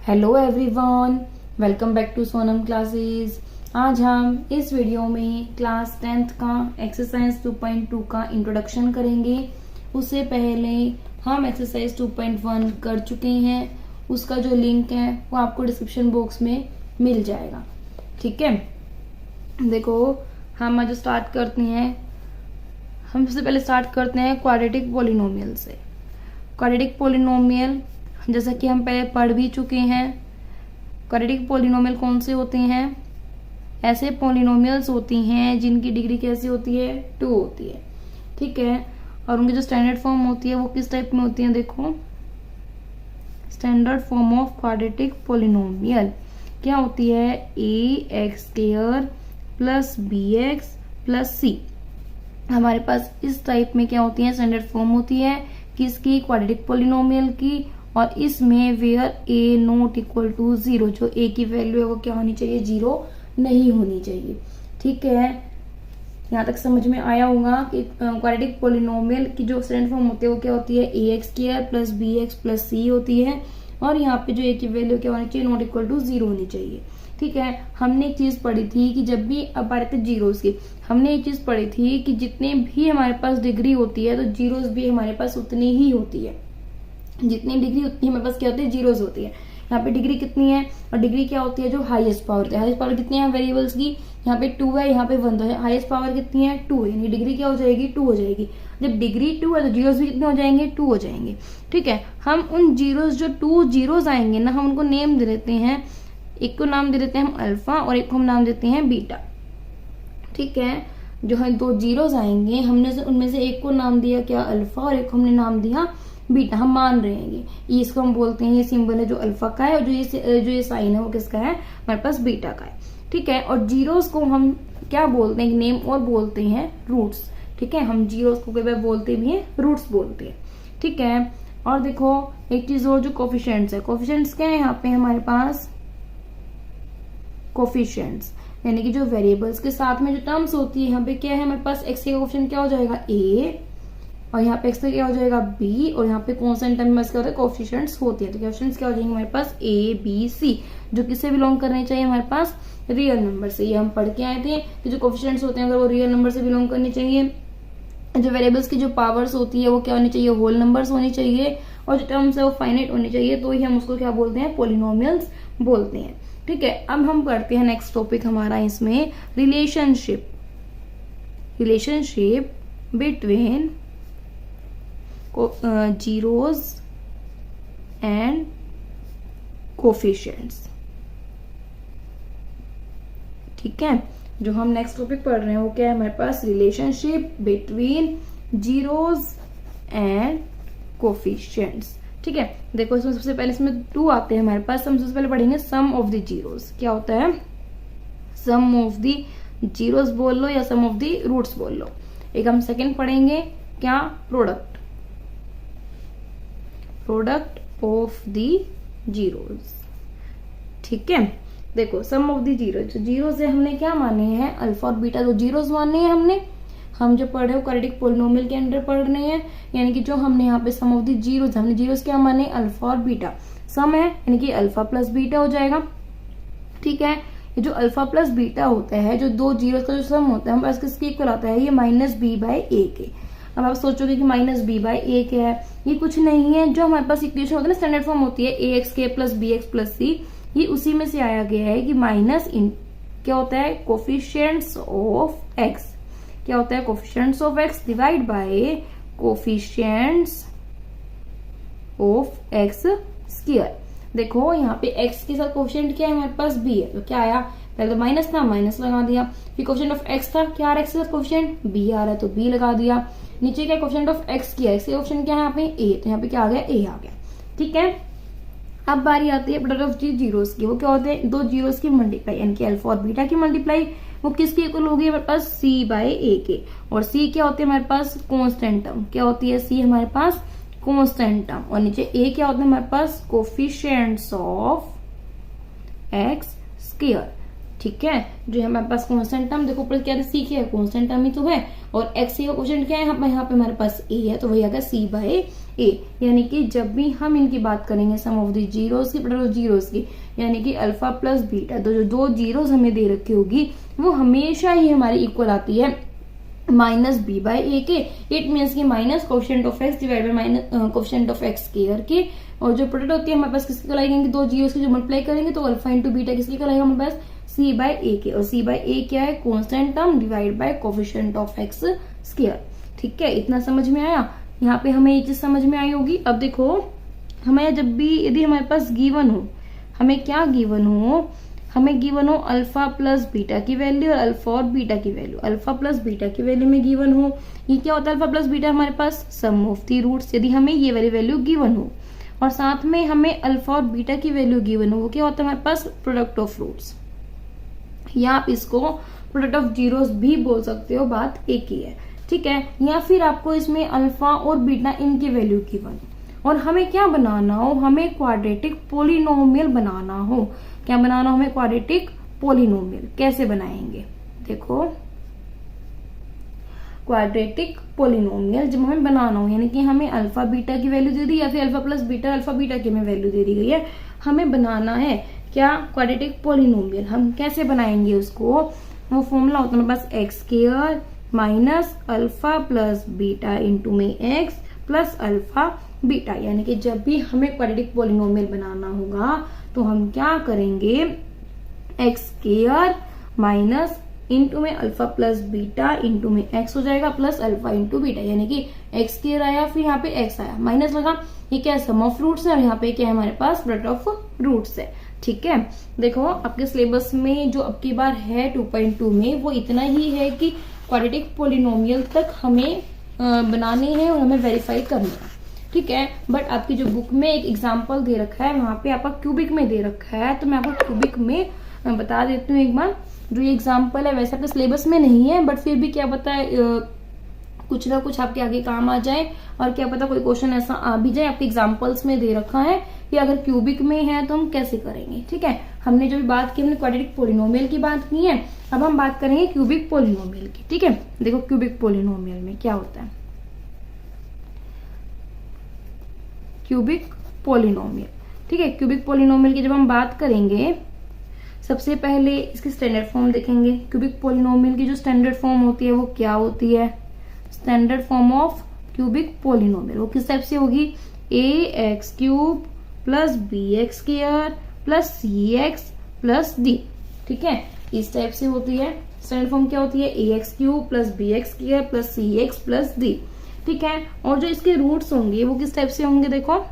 Hello everyone, welcome back to Sonam classes. आज हम इस वीडियो में क्लास 10th का एक्सरसाइज 2.2 का इंट्रोडक्शन करेंगे। उससे पहले हम एक्सरसाइज 2.1 कर चुके हैं, उसका जो लिंक है वो आपको डिस्क्रिप्शन बॉक्स में मिल जाएगा। ठीक है, देखो हम आज स्टार्ट करते हैं। हम सबसे पहले स्टार्ट करते हैं क्वाड्रेटिक पॉलिनोमियल से। क्वाड्रेटिक पॉलिनोमियल जैसा कि हम पहले पढ़ भी चुके हैं। क्वाड्रेटिक पॉलिनोमियल कौन से होते हैं? ऐसे पॉलिनोमियल्स होती हैं जिनकी डिग्री कैसी होती है? 2 होती है। ठीक है, और उनकी जो स्टैंडर्ड फॉर्म होती है वो किस टाइप में होती है? देखो, standard form of quadratic polynomial क्या होती है? ax² plus bx plus c। हमारे पास इस टाइप में क्या होती है? स्टैंडर्ड फॉर्म होती है किसकी? क्वाड्रेटिक पॉलिनोमियल की। और इसमें where a not equal to 0, जो a की वैल्यू है वो क्या होनी चाहिए? 0 नहीं होनी चाहिए। ठीक है, यहाँ तक समझ में आया होगा कि क्वाड्रेटिक पॉलिनोमियल की जो स्टैंडर्ड फॉर्म होती है वो क्या होती है? ax² plus bx plus c होती है। और यहाँ पे जो a की वैल्यू क्या होनी चाहिए? नॉट इक्वल टू 0 होनी चाहिए। ठीक है, हमने एक चीज पढ़ी थी कि जब भी अब आ रहे थे जीरोस की, हमने एक चीज पढ़ी थी कि जितने भी हमारे पास डिग्री होती है तो जीरोस भी हमारे पास उतनी ही होती है। जितनी डिग्री उतनी हमारे पास क्या होती है? जीरोस होती है। यहाँ पे डिग्री कितनी है? और डिग्री क्या होती है? जो हाईएस्ट पावर होती है। हाईएस्ट पावर कितनी है वेरिएबल्स की? यहाँ पे 2 है, यहाँ पे 1 है। हाईएस्ट पावर कितनी है? 2 है, यानी डिग्री क्या हो जाएगी? 2 हो जाएगी। जब डिग्री 2 है तो जीरोस भी कितने हो जाएंगे? 2 हो जाएंगे। ठीक है, हम उन जीरोस जो 2 जीरोस आएंगे ना, हम उनको नेम दे देते हैं। एक को नाम दे देते हैं हम अल्फा और एक को हम नाम देते हैं बीटा। ठीक है, जो है 2 जीरोस आएंगे, हमने से उनमें से एक को नाम दिया क्या? अल्फा, और एक को हमने नाम दिया बीटा। हम मान रहे हैं ये इसको हम बोलते हैं, ये सिंबल है जो अल्फा का है, और जो ये साइन है वो किसका है? हमारे पास बीटा का है। ठीक है, और जीरोस को हम क्या बोलते हैं? नेम और बोलते हैं रूट्स। ठीक है, हम जीरोस को कई बार बोलते भी हैं रूट्स बोलते हैं। ठीक है, और देखो एक चीज और, जो कोफिशिएंट्स है। कोफिशिएंट्स क्या है यहाँ पे हमारे पास? कोफिशिएंट्स यानी कि जो वेरिएबल्स के साथ में जो टर्म्स होती है, यहाँ पे क्या है हमारे पास? x का कोफिशिएंट क्या हो जाएगा? a, और यहाँ पे x का क्या हो जाएगा? b, और यहाँ पे कांस्टेंट टर्म में क्या होता है? कोफिशिएंट्स होती है। तो कोफिशिएंट्स क्या हो जाएंगे हमारे पास? a b c, जो किससे बिलोंग करने चाहिए हमारे पास? रियल नंबर से। ये हम पढ़ के आए थे कि जो कोफिशिएंट्स होते हैं अगर वो रियल नंबर से बिलोंग करने चाहिए। जो वेरिएबल्स की जो पावर्स होती है वो क्या होनी चाहिए? होल नंबर्स होनी चाहिए। और जो टर्म्स है वो फाइनाइट होनी चाहिए, तो ही हम उसको क्या बोलते हैं? पॉलिनोमियल्स बोलते हैं। ठीक है, अब हम पढ़ते हैं नेक्स्ट टॉपिक हमारा इसमें relationship between zeros and coefficients. ठीक है, जो हम नेक्स्ट टॉपिक पढ़ रहे हैं वो क्या है हमारे पास? Relationship between zeros and coefficients. ठीक है, देखो इसमें सबसे पहले इसमें 2 आते हैं हमारे पास। हम सबसे पहले पढ़ेंगे सम ऑफ द जीरोस। क्या होता है? सम ऑफ द जीरोस बोल लो या सम ऑफ द रूट्स बोल लो। एक हम सेकंड पढ़ेंगे क्या? Product of the zeros. ठीक है, देखो सम ऑफ द जीरोस। जीरोस है हमने क्या माने हैं? अल्फा और बीटा, तो जीरोस माने हैं हमने। हम जो पढ़ रहे हो क्वाड्रेटिक पॉलिनोमियल के अंडर पढ़ रहे हैं, यानी कि जो हमने यहाँ पे सम ऑफ द जीरोस, हमने जीरोस क्या माने? अल्फा और बीटा। सम है यानी कि अल्फा प्लस बीटा हो जाएगा। ठीक है, ये जो अल्फा प्लस बीटा होता है, जो 2 जीरोस का जो सम होता है, हमारे पास किसके इक्वल आता है? ये -b/a के। अब आप सोचोगे कि -b/a क्या है? ये कुछ नहीं है, जो हमारे पास इक्वेशन होता है ना, स्टैंडर्ड फॉर्म होती है ax² plus bx plus c, ये उसी में से आया गया है कि माइनस इन क्या होता है? Coefficients of x। क्या होता है? Coefficients of x divide by coefficients of x²। देखो यहाँ पे x के साथ कोफिशिएंट क्या है हमारे पास? b है, तो क्या आया? पहले तो माइनस था, माइनस लगा दिया। फिर कोफिशिएंट ऑफ x था, क्या आ रहा है x के साथ कोफिशिएंट? b आ रहा है, तो b लगा दिया। नीचे क्या कोफिशिएंट ऑफ x किया? x का कोफिशिएंट क्या है यहाँ पे? a, तो यहाँ पे क्या आ गया? a आ गया। ठीक है, अब बारी आती है प्रोडक्ट ऑफ जीरोस की। वो क्या होते हैं? 2 जीरोस की मल्टीप्लाई, यानी कि अल्फा और बीटा की मल्टीप्लाई। वो किसकी इक्वल होगी हमारे पास? c/a के। और c क्या होती है हमारे पास? Constant term. क्या होती है c हमारे पास? Constant term. और नीचे a क्या होता है हमारे पास? Coefficients of x²। ठीक है। जो हमारे पास कांस्टेंट टर्म, देखो ऊपर क्या है, सी क्या है, कांस्टेंट टर्म ही तो है, और एक्स का क्वेश्चन क्या है यहाँ पे हमारे पास ए है, तो वही आएगा सी बाय ए। यानी कि जब भी हम इनकी बात करेंगे सम ऑफ द जीरोस की, प्रोडक्ट ऑफ जीरोस की, यानी कि अल्फा प्लस बीटा, तो जो दो जीरोस हमें दे रखी होगी वो हमेशा ही हमारी इक्वल आती है माइनस बी बाय ए के। इट मीन्स की minus coefficient of x divide by minus coefficient of x square के। और जो प्रोडक्ट होती है हमारे पास किसकी कहलाएगी, दो जीरोस की जो मल्टीप्लाई करेंगे तो अल्फा इंटू बीटा किसकी कहलाएगा हमारे पास, सी बाय ए के। और सी बाय ए क्या है, constant term divide by coefficient of x square. ठीक है, इतना समझ में आया। यहाँ पे हमें ये चीज समझ में आई होगी। अब देखो हमें जब भी यदि हमारे पास गिवन हो, हमें क्या गिवन हो, हमें गिवन हो अल्फा प्लस बीटा की वैल्यू और अल्फा और बीटा की वैल्यू। अल्फा प्लस बीटा की वैल्यू में गिवन हो, ये क्या होता है अल्फा प्लस बीटा, हमारे पास सम ऑफ द रूट्स। यदि हमें ये वाली वैल्यू गिवन हो और साथ में हमें अल्फा और बीटा की वैल्यू गिवन हो, वो क्या होता है हमारे पास प्रोडक्ट ऑफ रूट्स, या आप इसको प्रोडक्ट ऑफ जीरोस भी बोल सकते हो, बात एक ही है। ठीक है, या फिर आपको इसमें अल्फा और बीटा इनकी वैल्यू गिवन और हमें क्या बनाना हो, हमें क्वाड्रेटिक पोलिनोमियल बनाना हो। क्या बनाना हो हमें, क्वाड्रेटिक पोलिनोमियल। कैसे बनाएंगे, देखो क्वाड्रेटिक पोलिनोमियल जब हमें बनाना हो, यानी कि हमें अल्फा बीटा की वैल्यू दे दी या फिर alpha plus beta alpha beta की में वैल्यू दे दी गई है, हमें बनाना है क्या, क्वाड्रेटिक पोलिनोमियल। हम कैसे बनाएंगे उसको, वो फॉर्मूला होता है हमारे पास x square minus alpha plus beta into में एक्स प्लस अल्फा बीटा। यानी कि जब भी हमें क्वाड्रेटिक पोलिनोमियल बनाना होगा तो हम क्या करेंगे, एक्स स्क्वायर माइनस इंटू में अल्फा प्लस बीटा इंटू में एक्स हो जाएगा प्लस अल्फा इंटू बीटा। यानी कि एक्स स्क्वायर आया, फिर यहाँ पे एक्स आया, माइनस लगा, ये क्या है सम ऑफ रूट्स है, और यहाँ पे क्या है हमारे पास प्रोडक्ट ऑफ रूट्स है। ठीक है, देखो आपके सिलेबस में जो अब की बार है 2.2 में वो इतना ही है कि क्वाड्रेटिक पोलिनोमियल तक हमें बनाने हैं और हमें वेरीफाई करना है। ठीक है, बट आपकी जो बुक में एक एग्जाम्पल दे रखा है वहां पे आपका क्यूबिक में दे रखा है, तो मैं आपको क्यूबिक में बता देती हूँ एक बार। जो ये एग्जाम्पल है वैसे आपके सिलेबस में नहीं है, बट फिर भी क्या पता है कुछ ना कुछ आपके आगे काम आ जाए, और क्या पता कोई क्वेश्चन ऐसा आ भी जाए। आपके एग्जाम्पल्स में दे रखा है कि अगर क्यूबिक में है तो हम कैसे करेंगे। ठीक है, हमने जो भी बात की हमने क्वाड्रेटिक पोलिनोमियल की बात की है, अब हम बात करेंगे क्यूबिक पोलिनोमियल की। ठीक है, देखो क्यूबिक पोलिनोमियल में क्या होता है, क्यूबिक पोलिनोमियल। ठीक है, क्यूबिक पोलिनोमियल की जब हम बात करेंगे सबसे पहले इसकी स्टैंडर्ड फॉर्म देखेंगे। क्यूबिक पोलिनोमियल की जो स्टैंडर्ड फॉर्म होती है वो क्या होती है, standard form of cubic polynomial वो किस टाइप से होगी, a x cube plus b x square plus c x plus d. ठीक है, इस टाइप से होती है। स्टैंडर्ड फॉर्म क्या होती है, a x cube plus b x square plus c x plus d. ठीक है, और जो इसके रूट्स होंगे वो किस टाइप से होंगे, देखो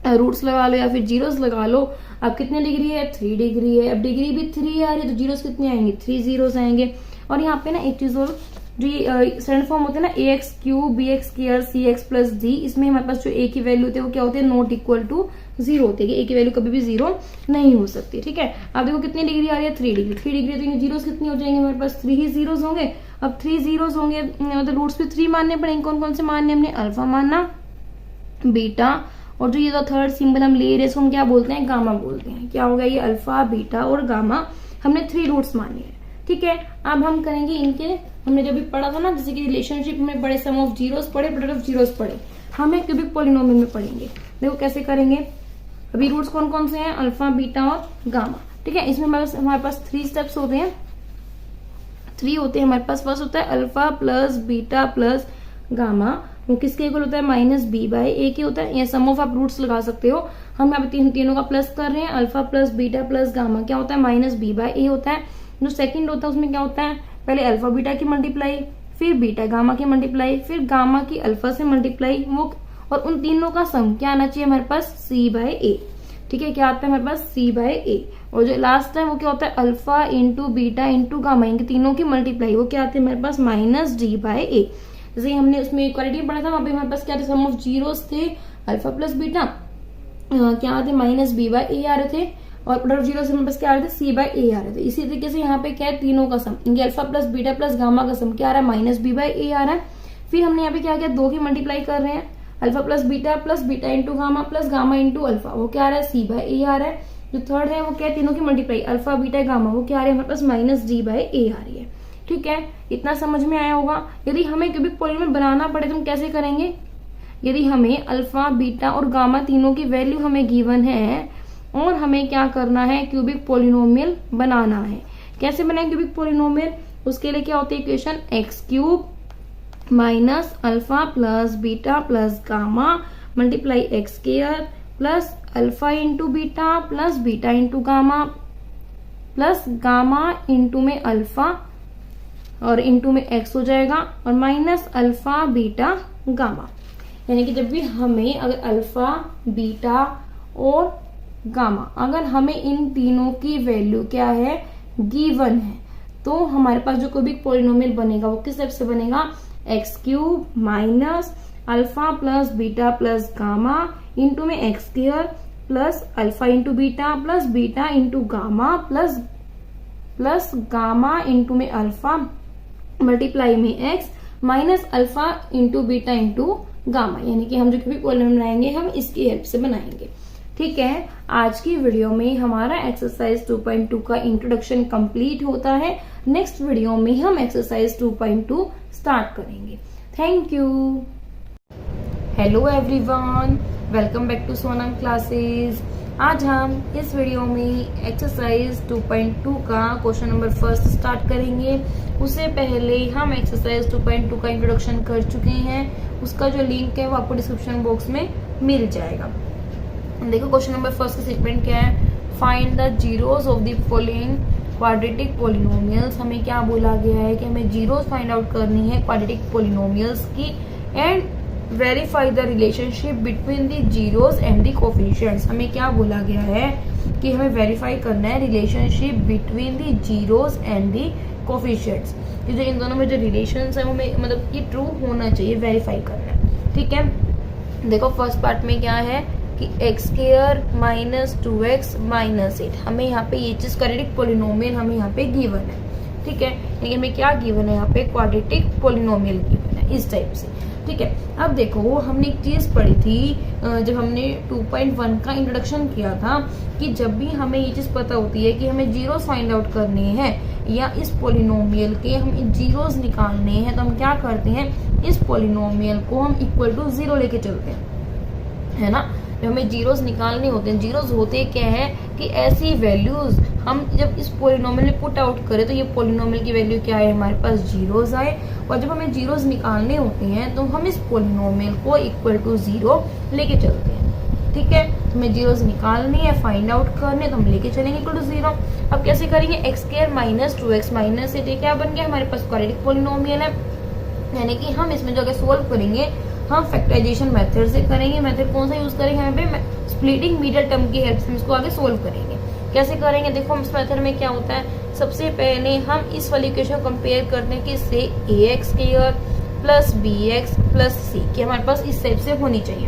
रूट्स लगा लो या फिर जीरोस लगा लो। अब कितने डिग्री है, 3 डिग्री है। अब डिग्री भी 3 आ रही है तो जीरोस कितने आएंगे, 3 जीरोस आएंगे। और यहाँ पे ना एक चीज और, जो ये स्टैंडर्ड फॉर्म होते हैं ना, a x cube b x square c x plus d, इसमें हमारे पास जो ए की वैल्यू होती है वो क्या होती है, नॉट इक्वल टू 0 होती है। ए की वैल्यू कभी भी 0 नहीं हो सकती। ठीक है, अब देखो कितनी डिग्री आ रही है, 3 डिग्री। 3 डिग्री तो जीरोस कितनी हो जाएंगे हमारे पास, 3 ही जीरोस होंगे। अब 3 जीरोस होंगे मतलब रूट्स भी 3 मानने पड़ेंगे। कौन कौन से मानने, हमने अल्फा मानना, बीटा, और जो ये जो थर्ड सिंबल हम ले रहे हैं इसको हम क्या बोलते हैं, गामा बोलते हैं। क्या हो गया, ये अल्फा बीटा और गामा, हमने 3 रूट्स माने हैं। ठीक है, अब हम करेंगे इनके, हमने जब भी पढ़ा था ना, जैसे कि रिलेशनशिप में पढ़े, सम ऑफ जीरोस पढ़े, प्रोडक्ट ऑफ जीरोस पढ़े, हमें क्यूबिक पोलिनोमियल में पढ़ेंगे। देखो कैसे करेंगे। अभी रूट्स कौन कौन से हैं, अल्फा बीटा और गामा। ठीक है, इसमें हमारे पास 3 स्टेप्स होते हैं, 3 होते हैं हमारे पास। फर्स्ट होता है alpha plus beta plus gamma, वो किसके इक्वल होता है, माइनस बी बाय ए के होता है। या सम ऑफ आप रूट्स लगा सकते हो। हम यहाँ पे तीनों का प्लस कर रहे हैं, alpha plus beta plus gamma क्या होता है, माइनस बी बाय ए होता है। जो सेकंड होता है उसमें क्या होता है, पहले अल्फा बीटा की मल्टीप्लाई, फिर बीटा गामा की मल्टीप्लाई, फिर गामा की अल्फा से मल्टीप्लाई, वो और उन तीनों का सम क्या आना चाहिए हमारे पास, सी बाय ए। ठीक है, क्या आता है हमारे पास, सी बाय ए। और जो लास्ट है वो क्या होता है, alpha into beta into gamma, इनके तीनों की मल्टीप्लाई, वो क्या आते हैं हमारे पास, माइनस डी बाय ए। जैसे हमने उसमें इक्वालिटी पढ़ा था, वहां पे हमारे पास क्या थे, सम ऑफ जीरोस थे, अल्फा प्लस बीटा क्या आते माइनस बी बाय ए आ रहे थे, और प्रोडक्ट जीरो से हमारे पास क्या आ रहे थे, सी बाय ए आ रहे थे। इसी तरीके से यहाँ पे क्या है, तीनों का सम, इनके alpha plus beta plus gamma का सम क्या आ रहा है, माइनस बी बाय ए आ रहा है। फिर हमने यहाँ पे क्या किया, 2 की मल्टीप्लाई कर रहे हैं, alpha plus beta into gamma plus gamma into alpha, वो क्या आ रहा है, सी बाय ए आ रहा है। जो थर्ड है वो क्या है, तीनों की मल्टीप्लाई अल्फा बीटा गामा, वो क्या आ रही है हमारे पास माइनस डी बाई ए आ रही है। ठीक है, इतना समझ में आया होगा। यदि हमें क्यूबिक पॉलीनोमियल बनाना पड़े तो हम कैसे करेंगे, यदि हमें अल्फा बीटा और गामा तीनों की वैल्यू हमें गिवन है और हमें क्या करना है, क्यूबिक पॉलिनोमियल बनाना है। कैसे बनाए क्यूबिक पॉलिनोमियल, उसके लिए क्या होती है equation, x cube minus alpha plus beta plus gamma multiply x square plus alpha into beta plus beta into gamma plus gamma into में अल्फा और इंटू में एक्स हो जाएगा और माइनस अल्फा बीटा गामा। यानी कि जब भी हमें अगर अल्फा बीटा और गामा अगर हमें इन तीनों की वैल्यू क्या है, गिवन है, तो हमारे पास जो क्यूबिक पॉलिनोमियल बनेगा वो किस टाइप से बनेगा, x cube minus alpha plus beta plus gamma into में x square plus alpha into beta plus beta into gamma plus gamma into में अल्फा मल्टीप्लाई में x minus alpha into beta into gamma. यानी कि हम जो cubic polynomial बनाएंगे हम इसकी हेल्प से बनाएंगे। ठीक है, आज की वीडियो में हमारा एक्सरसाइज 2.2 का इंट्रोडक्शन कंप्लीट होता है। नेक्स्ट वीडियो में हम एक्सरसाइज 2.2 स्टार्ट करेंगे। Thank you. Hello everyone, welcome back to Sonam classes. आज हम इस वीडियो में एक्सरसाइज 2.2 का क्वेश्चन नंबर फर्स्ट स्टार्ट करेंगे। उससे पहले हम एक्सरसाइज 2.2 का इंट्रोडक्शन कर चुके हैं, उसका जो लिंक है वो आपको डिस्क्रिप्शन बॉक्स में मिल जाएगा। देखो क्वेश्चन नंबर फर्स्ट का स्टेटमेंट क्या है, find the zeros of the following quadratic polynomials. हमें क्या बोला गया है कि हमें जीरोस फाइंड आउट करनी है क्वाड्रेटिक पॉलिनोमियल्स की and verify the relationship between the zeros and the coefficients. हमें क्या बोला गया है कि हमें वेरीफाई करना है relationship between the zeros and the coefficients. ये जो इन दोनों में जो रिलेशंस है वो मतलब कि ट्रू होना चाहिए, वेरीफाई करना है। ठीक है, देखो फर्स्ट पार्ट में क्या है कि x square minus 2x minus 8, हमें यहाँ पे ये चीज क्वाड्रेटिक पॉलिनोमियल हमें यहाँ पे गिवन है। ठीक है, लेकिन हमें क्या गिवन है, यहाँ पे क्वाड्रेटिक पॉलिनोमियल गिवन है इस टाइप से। ठीक है, अब देखो हमने एक चीज पढ़ी थी जब हमने 2.1 का इंट्रोडक्शन किया था कि जब भी हमें ये चीज पता होती है कि हमें जीरोस फाइंड आउट करने हैं या इस पॉलिनोमियल के हम जीरोस निकालने हैं, तो हम क्या करते हैं, इस पॉलिनोमियल को हम इक्वल टू 0 लेके चलते हैं, है ना। जब हमें जीरोस निकालने होते हैं, जीरोस होते क्या है कि ऐसी वैल्यूज हम जब इस पॉलिनोमियल में पुट आउट करें तो ये पॉलिनोमियल की वैल्यू क्या है, हमारे पास जीरोस आए। और जब हमें जीरोस निकालने होते हैं तो हम इस पॉलिनोमियल को इक्वल टू 0 लेके चलते हैं। ठीक है, हमें जीरोस निकालनी है, फाइंड आउट करने, तो हम लेके चलेंगे इक्वल टू 0। अब कैसे करेंगे, x square minus 2x minus 8 क्या बन गया, हमारे पास क्वाड्रेटिक पॉलिनोमियल है। यानी कि हम इसमें जो अगर सोल्व करेंगे हम फैक्टराइजेशन मेथड से करेंगे। मेथड कौन सा यूज करेंगे, यहाँ पे स्प्लिटिंग मीडियल टर्म की हेल्प से इसको आगे सोल्व करेंगे। कैसे करेंगे, देखो इस मेथड में क्या होता है, सबसे पहले हम इस वाली इक्वेशन को कंपेयर करते हैं कि इससे ax square plus bx plus c की हमारे पास इस टाइप से होनी चाहिए।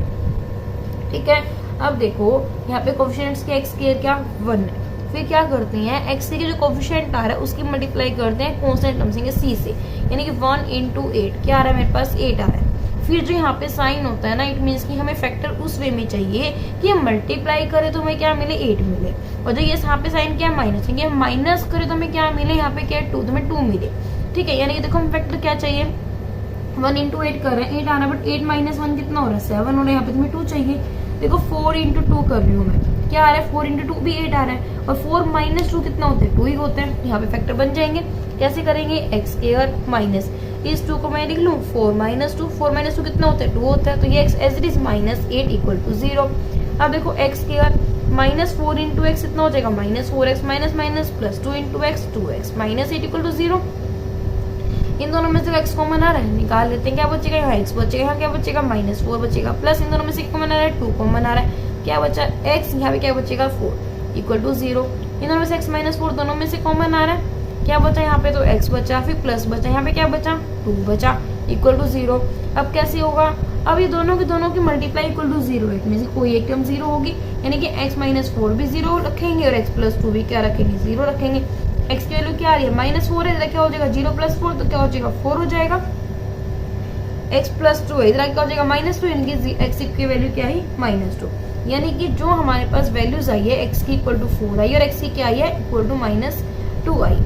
ठीक है, अब देखो यहाँ पे कोफिशिएंट्स के x स्क्वायर क्या 1 है, फिर क्या करते हैं x के जो कोफिशिएंट आ रहा है उसकी मल्टीप्लाई करते हैं कांस्टेंट टर्म से c से, यानी कि 1 इंटू 8 क्या आ रहा है, मेरे पास 8 आ रहा है। फिर जो यहाँ पे साइन होता है ना, इट मीन्स कि हमें फैक्टर उस वे में चाहिए कि हम मल्टीप्लाई करें तो हमें क्या मिले, 8 मिले, और जो ये यहाँ पे साइन क्या है माइनस, क्योंकि हम माइनस करें तो हमें क्या मिले, यहाँ पे क्या है 2, तो हमें 2 मिले। ठीक है, यानी कि देखो हम फैक्टर क्या चाहिए, 1 इंटू 8 कर रहे हैं, 8 आ रहा है, बट 8 माइनस 1 कितना हो रहा है, 7 हो रहा है। यहाँ पे तुम्हें 2 चाहिए, देखो 4 इंटू 2 कर रही हूँ मैं, क्या आ रहा है 4 इंटू 2 भी 8 आ रहा है, और 4 माइनस 2 कितना होता है, 2 ही होता है। यहाँ पे फैक्टर बन जाएंगे। कैसे करेंगे, एक्स स्क्वायर माइनस इस 2 को मैं लिख लूँ 4 माइनस 2, 4 माइनस 2 कितना होता है, 2 होता है, तो ये x as it is minus 8 equal to 0। अब देखो x square minus 4 into x कितना हो जाएगा, minus 4x minus minus plus 2 into x 2x minus 8 equal to 0। इन दोनों में से एक्स कॉमन आ रहा है, निकाल लेते हैं, क्या बचेगा, यहाँ एक्स बचेगा, यहाँ क्या बचेगा, माइनस 4 बचेगा, प्लस इन दोनों में से कॉमन आ रहा है 2 कॉमन आ रहा है, क्या बचा एक्स, यहाँ पे क्या बचेगा 4 इक्वल टू 0। इन दोनों में से एक्स माइनस 4 दोनों में से कॉमन आ रहा है, क्या बचा यहाँ पे, तो x बचा, फिर प्लस बचा, यहाँ पे क्या बचा 2 बचा इक्वल टू 0। अब कैसे होगा, अब ये दोनों की मल्टीप्लाई इक्वल टू 0 है, इनमें से कोई एक टर्म 0 होगी, यानी कि x माइनस 4 भी 0 रखेंगे और x प्लस 2 भी क्या रखेंगे, 0 रखेंगे। x की वैल्यू क्या आ रही है, माइनस 4 है, इधर क्या हो जाएगा 0 प्लस 4, तो क्या हो जाएगा 4 हो जाएगा। x प्लस 2 है, इधर क्या हो जाएगा माइनस 2, इनकी x की वैल्यू क्या है माइनस 2। यानी कि जो हमारे पास वैल्यूज आई है x की इक्वल टू 4 आई और x की क्या आई है इक्वल टू -2 आई।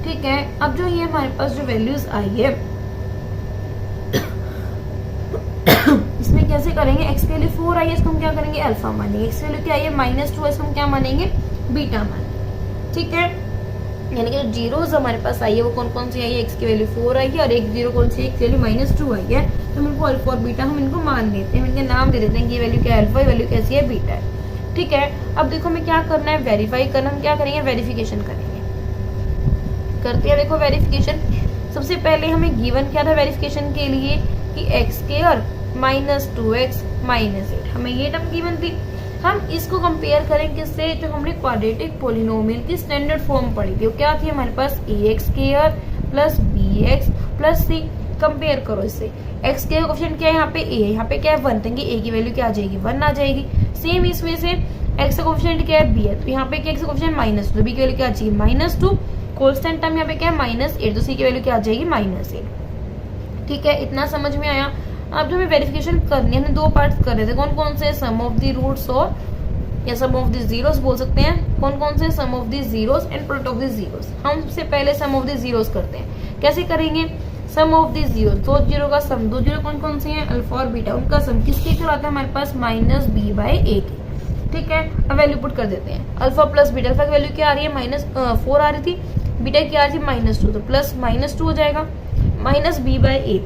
ठीक है, अब जो ये हमारे पास जो वैल्यूज आई है इसमें कैसे करेंगे, x के लिए 4 आई है, इसको हम क्या करेंगे अल्फा मानेंगे, x के लिए क्या आई है -2 इसको हम क्या मानेंगे बीटा मानेंगे। ठीक है, यानी कि जो जीरोस हमारे पास आई है वो कौन कौन सी आई है, x की वैल्यू 4 आई है और एक जीरो कौन सी है, x की वैल्यू -2 आई है। तो हम इनको अल्फा और बीटा हम इनको मान देते हैं, इनके नाम दे देते हैं कि ये वैल्यू क्या है अल्फा, वैल्यू कैसी है बीटा है। ठीक है, अब देखो हमें क्या करना है वेरीफाई करना, हम क्या करेंगे वेरिफिकेशन करेंगे। करते हैं देखो वेरिफिकेशन। सबसे पहले हमें गिवन क्या था वेरिफिकेशन के लिए कि x स्क्वायर -2x -8, हमें ये टर्म गिवन थी। हम इसको कंपेयर करें किससे, जो हमने क्वाड्रेटिक पोलिनोमियल की स्टैंडर्ड फॉर्म पढ़ी थी, वो क्या थी हमारे पास ax square plus bx plus c। Compare करो इससे, x के कोएफिशिएंट क्या है यहाँ पे a है, यहाँ पे क्या है 1, देंगे a की वैल्यू क्या आ जाएगी 1 आ जाएगी। सेम इसमें से x का कोएफिशिएंट क्या है b है, तो यहाँ पे क्या x का कोएफिशिएंट -2, b की वैल्यू क्या आ जाएगी -2, कांस्टेंट टर्म यहाँ पे क्या है -8, तो c की वैल्यू क्या आ जाएगी -8। ठीक है, इतना समझ में आया। अब जो हमें वेरिफिकेशन करनी है, हमने दो पार्ट कर रहे थे, कौन कौन से सम ऑफ द रूट्स और या सम ऑफ द जीरोस बोल सकते हैं, कौन कौन से sum of the zeros and product of the zeros. हम सबसे पहले सम ऑफ द जीरोस करते हैं, कैसे करेंगे सम ऑफ द जीरोस, दो जीरो का सम, दो जीरो कौन कौन से हैं अल्फा और बीटा, उनका सम किसके इक्वल आता है हमारे पास -b/a के। ठीक है, अब वैल्यू पुट कर देते हैं, अल्फा प्लस बीटा, अल्फा की वैल्यू क्या आ रही है -4 आ रही थी, बीटा की आ रही थी -2, तो प्लस -2 हो जाएगा, -b/a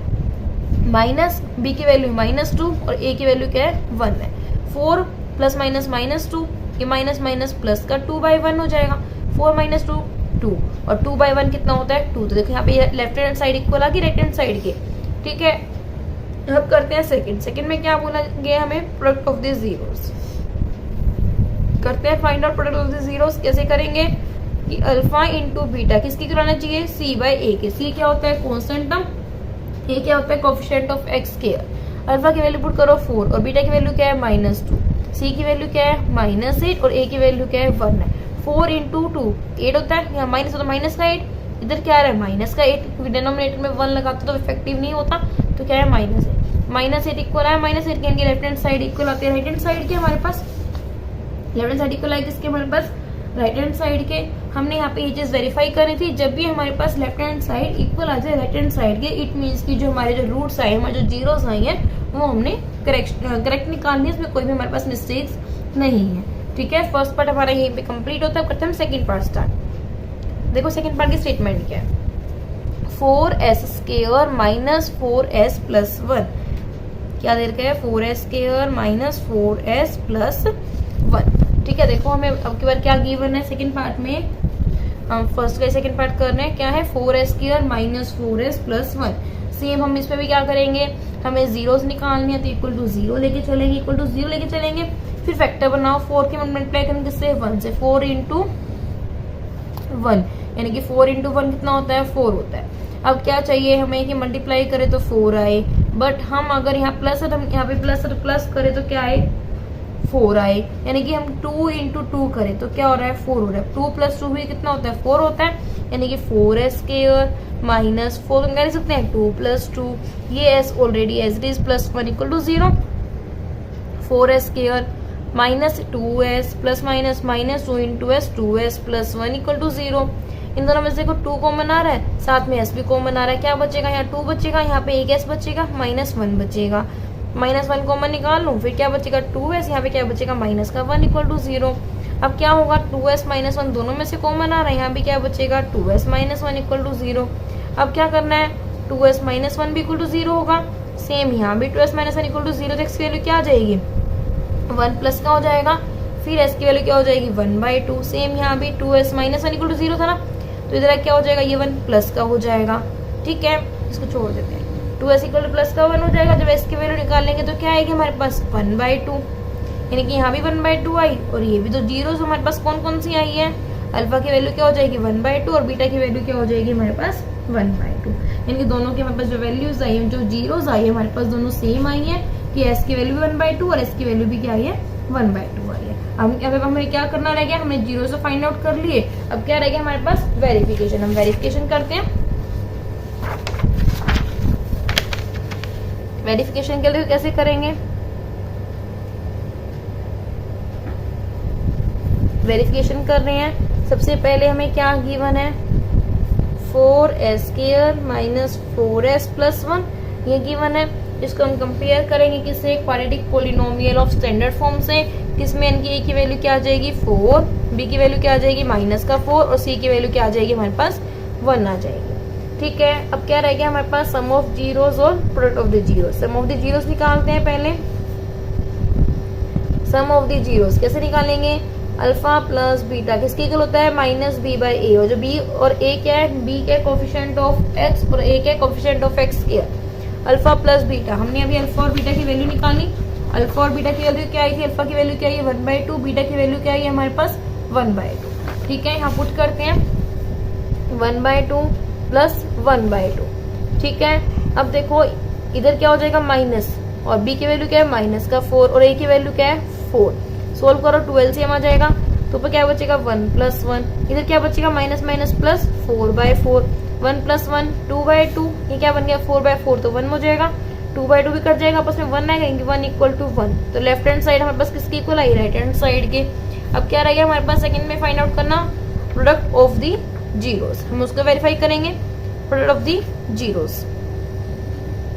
माइनस b की वैल्यू -2 और a की वैल्यू क्या है 1 है, 4 प्लस माइनस -2, ये माइनस माइनस प्लस का 2/1 हो जाएगा, 4 - 2 2 और 2/1 कितना होता है 2। तो देखो यहाँ पे लेफ्ट हैंड साइड इक्वल आ गई राइट हैंड साइड के। ठीक है, अब करते हैं सेकंड में क्या बोला गया हमें प्रोडक्ट ऑफ द जीरोस। करते हैं find out product of the zeros, कैसे करेंगे कि अल्फा इंटू बीटा किसकी कराना चाहिए c/a के। c क्या होता है कांस्टेंट टर्म, a क्या होता है coefficient of x square. Alpha की वैल्यू पुट करो 4 और बीटा की वैल्यू क्या है -2, c की वैल्यू क्या है -8 और a की वैल्यू क्या है 1 है। 4 इंटू 2 8 होता है, यहाँ माइनस होता है माइनस का 8, इधर क्या है -8, क्योंकि डिनोमिनेटर में 1 लगाते तो इफेक्टिव नहीं होता, तो क्या है -8 इक्वल है -8 के लेफ्ट हैंड साइड इक्वल आते हैं राइट हैंड साइड के हमारे पास, लेफ्ट हैंड साइड इक्वल आए किसके हमारे पास राइट हैंड साइड के। हमने यहाँ पे ये चीज वेरीफाई करनी थी, जब भी हमारे पास लेफ्ट हैंड साइड इक्वल आ जाए राइट हैंड साइड के, इट मींस कि जो हमारे जो रूट्स आए हमारे जो जीरोस आई हैं वो हमने करेक्ट निकालनी है, इसमें कोई भी हमारे पास मिस्टेक्स नहीं है। ठीक है, फर्स्ट पार्ट हमारा यहीं पे कंप्लीट होता है। करते हैं सेकंड पार्ट स्टार्ट। देखो सेकंड पार्ट की स्टेटमेंट क्या है, 4s square minus 4s plus 1, क्या दे रखा है 4s square minus 4s plus 1। ठीक है, देखो हमें अब की बार क्या गिवन है सेकंड पार्ट में, हम फर्स्ट का सेकंड पार्ट कर रहे हैं, क्या है 4s square minus 4s plus 1। Same हम इसमें भी क्या करेंगे, हमें जीरोस निकालनी है तो इक्वल टू 0 लेके चलेंगे, इक्वल टू 0 लेके चलेंगे, फिर फैक्टर बनाओ 4 के मल्टीप्लाई करेंगे किससे 1 से, 4 इंटू 1 यानी कि 4 इंटू 1 कितना होता है 4 होता है। अब क्या चाहिए हमें कि मल्टीप्लाई करें तो 4 आए, बट हम अगर यहाँ प्लस है तो हम यहाँ पे प्लस करें तो क्या आए 4 आए, यानी कि हम 2 इंटू 2 करें तो क्या हो रहा है 4 हो रहा है, 2 प्लस 2 भी कितना होता है 4 होता है, यानी कि 4s स्क्वायर माइनस 4 कह नहीं सकते हैं 2 प्लस 2, ये s already as it is plus 1 equal to 0, 4s square minus 2s plus minus -2 into s 2s plus 1 equal to 0। इन दोनों में से को 2 कॉमन आ रहा है, साथ में s भी कॉमन आ रहा है, क्या बचेगा यहाँ 2 बचेगा, यहाँ पे एक s बचेगा, -1 बचेगा, -1 कॉमन निकाल लूँ, फिर क्या बचेगा 2s, यहाँ पे क्या बचेगा माइनस का 1 इक्वल टू 0। अब क्या होगा 2s -1 दोनों में से कॉमन आ रहा है, यहाँ भी क्या बचेगा 2s -1 इक्वल टू 0। अब क्या करना है 2s -1 भी इक्वल टू 0 होगा, सेम यहाँ भी 2s -1 इक्वल टू 0, तो x की वैल्यू क्या आ जाएगी 1 प्लस का हो जाएगा, फिर s की वैल्यू क्या हो जाएगी 1/2, सेम यहाँ भी 2s -1 इक्वल टू 0 था ना, तो इधर क्या हो जाएगा ये 1 प्लस का हो जाएगा। ठीक है, इसको छोड़ देते हैं, 2s इक्वल टू प्लस का 1 हो जाएगा, जब s की वैल्यू निकालेंगे तो क्या आएगी हमारे पास 1/2, यानी कि यहाँ भी 1/2 आई और ये भी, तो जीरोस हमारे पास कौन कौन सी आई है, अल्फा की वैल्यू क्या हो जाएगी 1/2 और बीटा की वैल्यू क्या हो जाएगी हमारे पास 1/2, यानी कि दोनों के हमारे पास जो वैल्यूज आई है, जो जीरोस आई है हमारे पास दोनों सेम आई है कि s की वैल्यू भी 1/2 और s की वैल्यू भी क्या आई है 1/2 आई है। अब हमें क्या करना रह गया, हमने जीरो से फाइंड आउट कर लिए, अब क्या रह गया हमारे पास वेरिफिकेशन। हम वेरिफिकेशन करते हैं, वेरिफिकेशन के लिए कैसे करेंगे, वेरिफिकेशन कर रहे हैं। सबसे पहले हमें क्या गिवन है, 4s² माइनस 4s प्लस 1 ये गिवन है। इसको हम कंपेयर करेंगे किससे, quadratic polynomial of standard form से। किसमें n की a की वैल्यू क्या आ जाएगी 4, b की वैल्यू क्या आ जाएगी -4 और c की वैल्यू क्या आ जाएगी हमारे पास 1 आ जाएगी। ठीक है, अब क्या रह गया हमारे पास, सम ऑफ जीरोस और product of the zeros. Sum of the zeros निकालते हैं पहले। सम ऑफ द जीरोस कैसे निकालेंगे, अल्फा प्लस बीटा किसके इक्वल होता है, -b/a। और जो b और a क्या है, b क्या है कोफिशिएंट ऑफ x और a क्या है coefficient of x²। Alpha plus beta, हमने अभी अल्फा और बीटा की वैल्यू निकाली। अल्फा और बीटा की वैल्यू क्या आई थी, अल्फा की वैल्यू क्या आई 1/2, बीटा की वैल्यू क्या आई हमारे पास 1/2। ठीक है, यहाँ पुट करते हैं 1/2 प्लस 1/2। ठीक है, अब देखो इधर क्या हो जाएगा माइनस, और b की वैल्यू क्या है -4 और a की वैल्यू क्या है 4। सोल्व करो 2 LCM आ जाएगा, तो ऊपर क्या बचेगा 1 + 1, इधर क्या बचेगा माइनस माइनस प्लस 4/4, 1 + 1 2/2, ये क्या बन गया 4/4 तो 1 हो जाएगा, 2/2 भी कट जाएगा, आपस में 1 आएगा, 1 = 1। तो लेफ्ट हैंड साइड हमारे पास किसकी इक्वल आई, राइट हैंड साइड के। अब क्या रहेगा हमारे पास सेकंड में फाइंड आउट करना प्रोडक्ट ऑफ दी जीरोस, हम उसको वेरीफाई करेंगे। प्रोडक्ट ऑफ दी जीरोस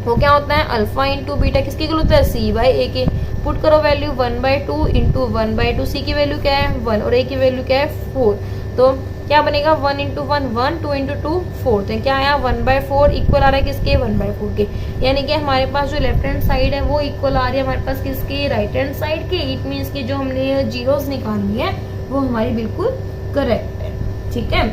वो क्या होता है, अल्फा इंटू बीटा किसकी इक्वल होता है c/a के। पुट करो वैल्यू 1/2 इंटू 1/2, c की वैल्यू क्या है 1 और a की वैल्यू क्या है 4। तो क्या बनेगा 1 इंटू 1 1, 2 इंटू 2 4। तो क्या आया 1/4 इक्वल आ रहा है किसके 1/4 के। यानी कि हमारे पास जो लेफ्ट हैंड साइड है वो इक्वल आ रही है हमारे पास किसके, राइट हैंड साइड के। इट मीन्स की जो हमने जीरोस निकालनी है वो हमारी बिल्कुल करेक्ट है। ठीक है,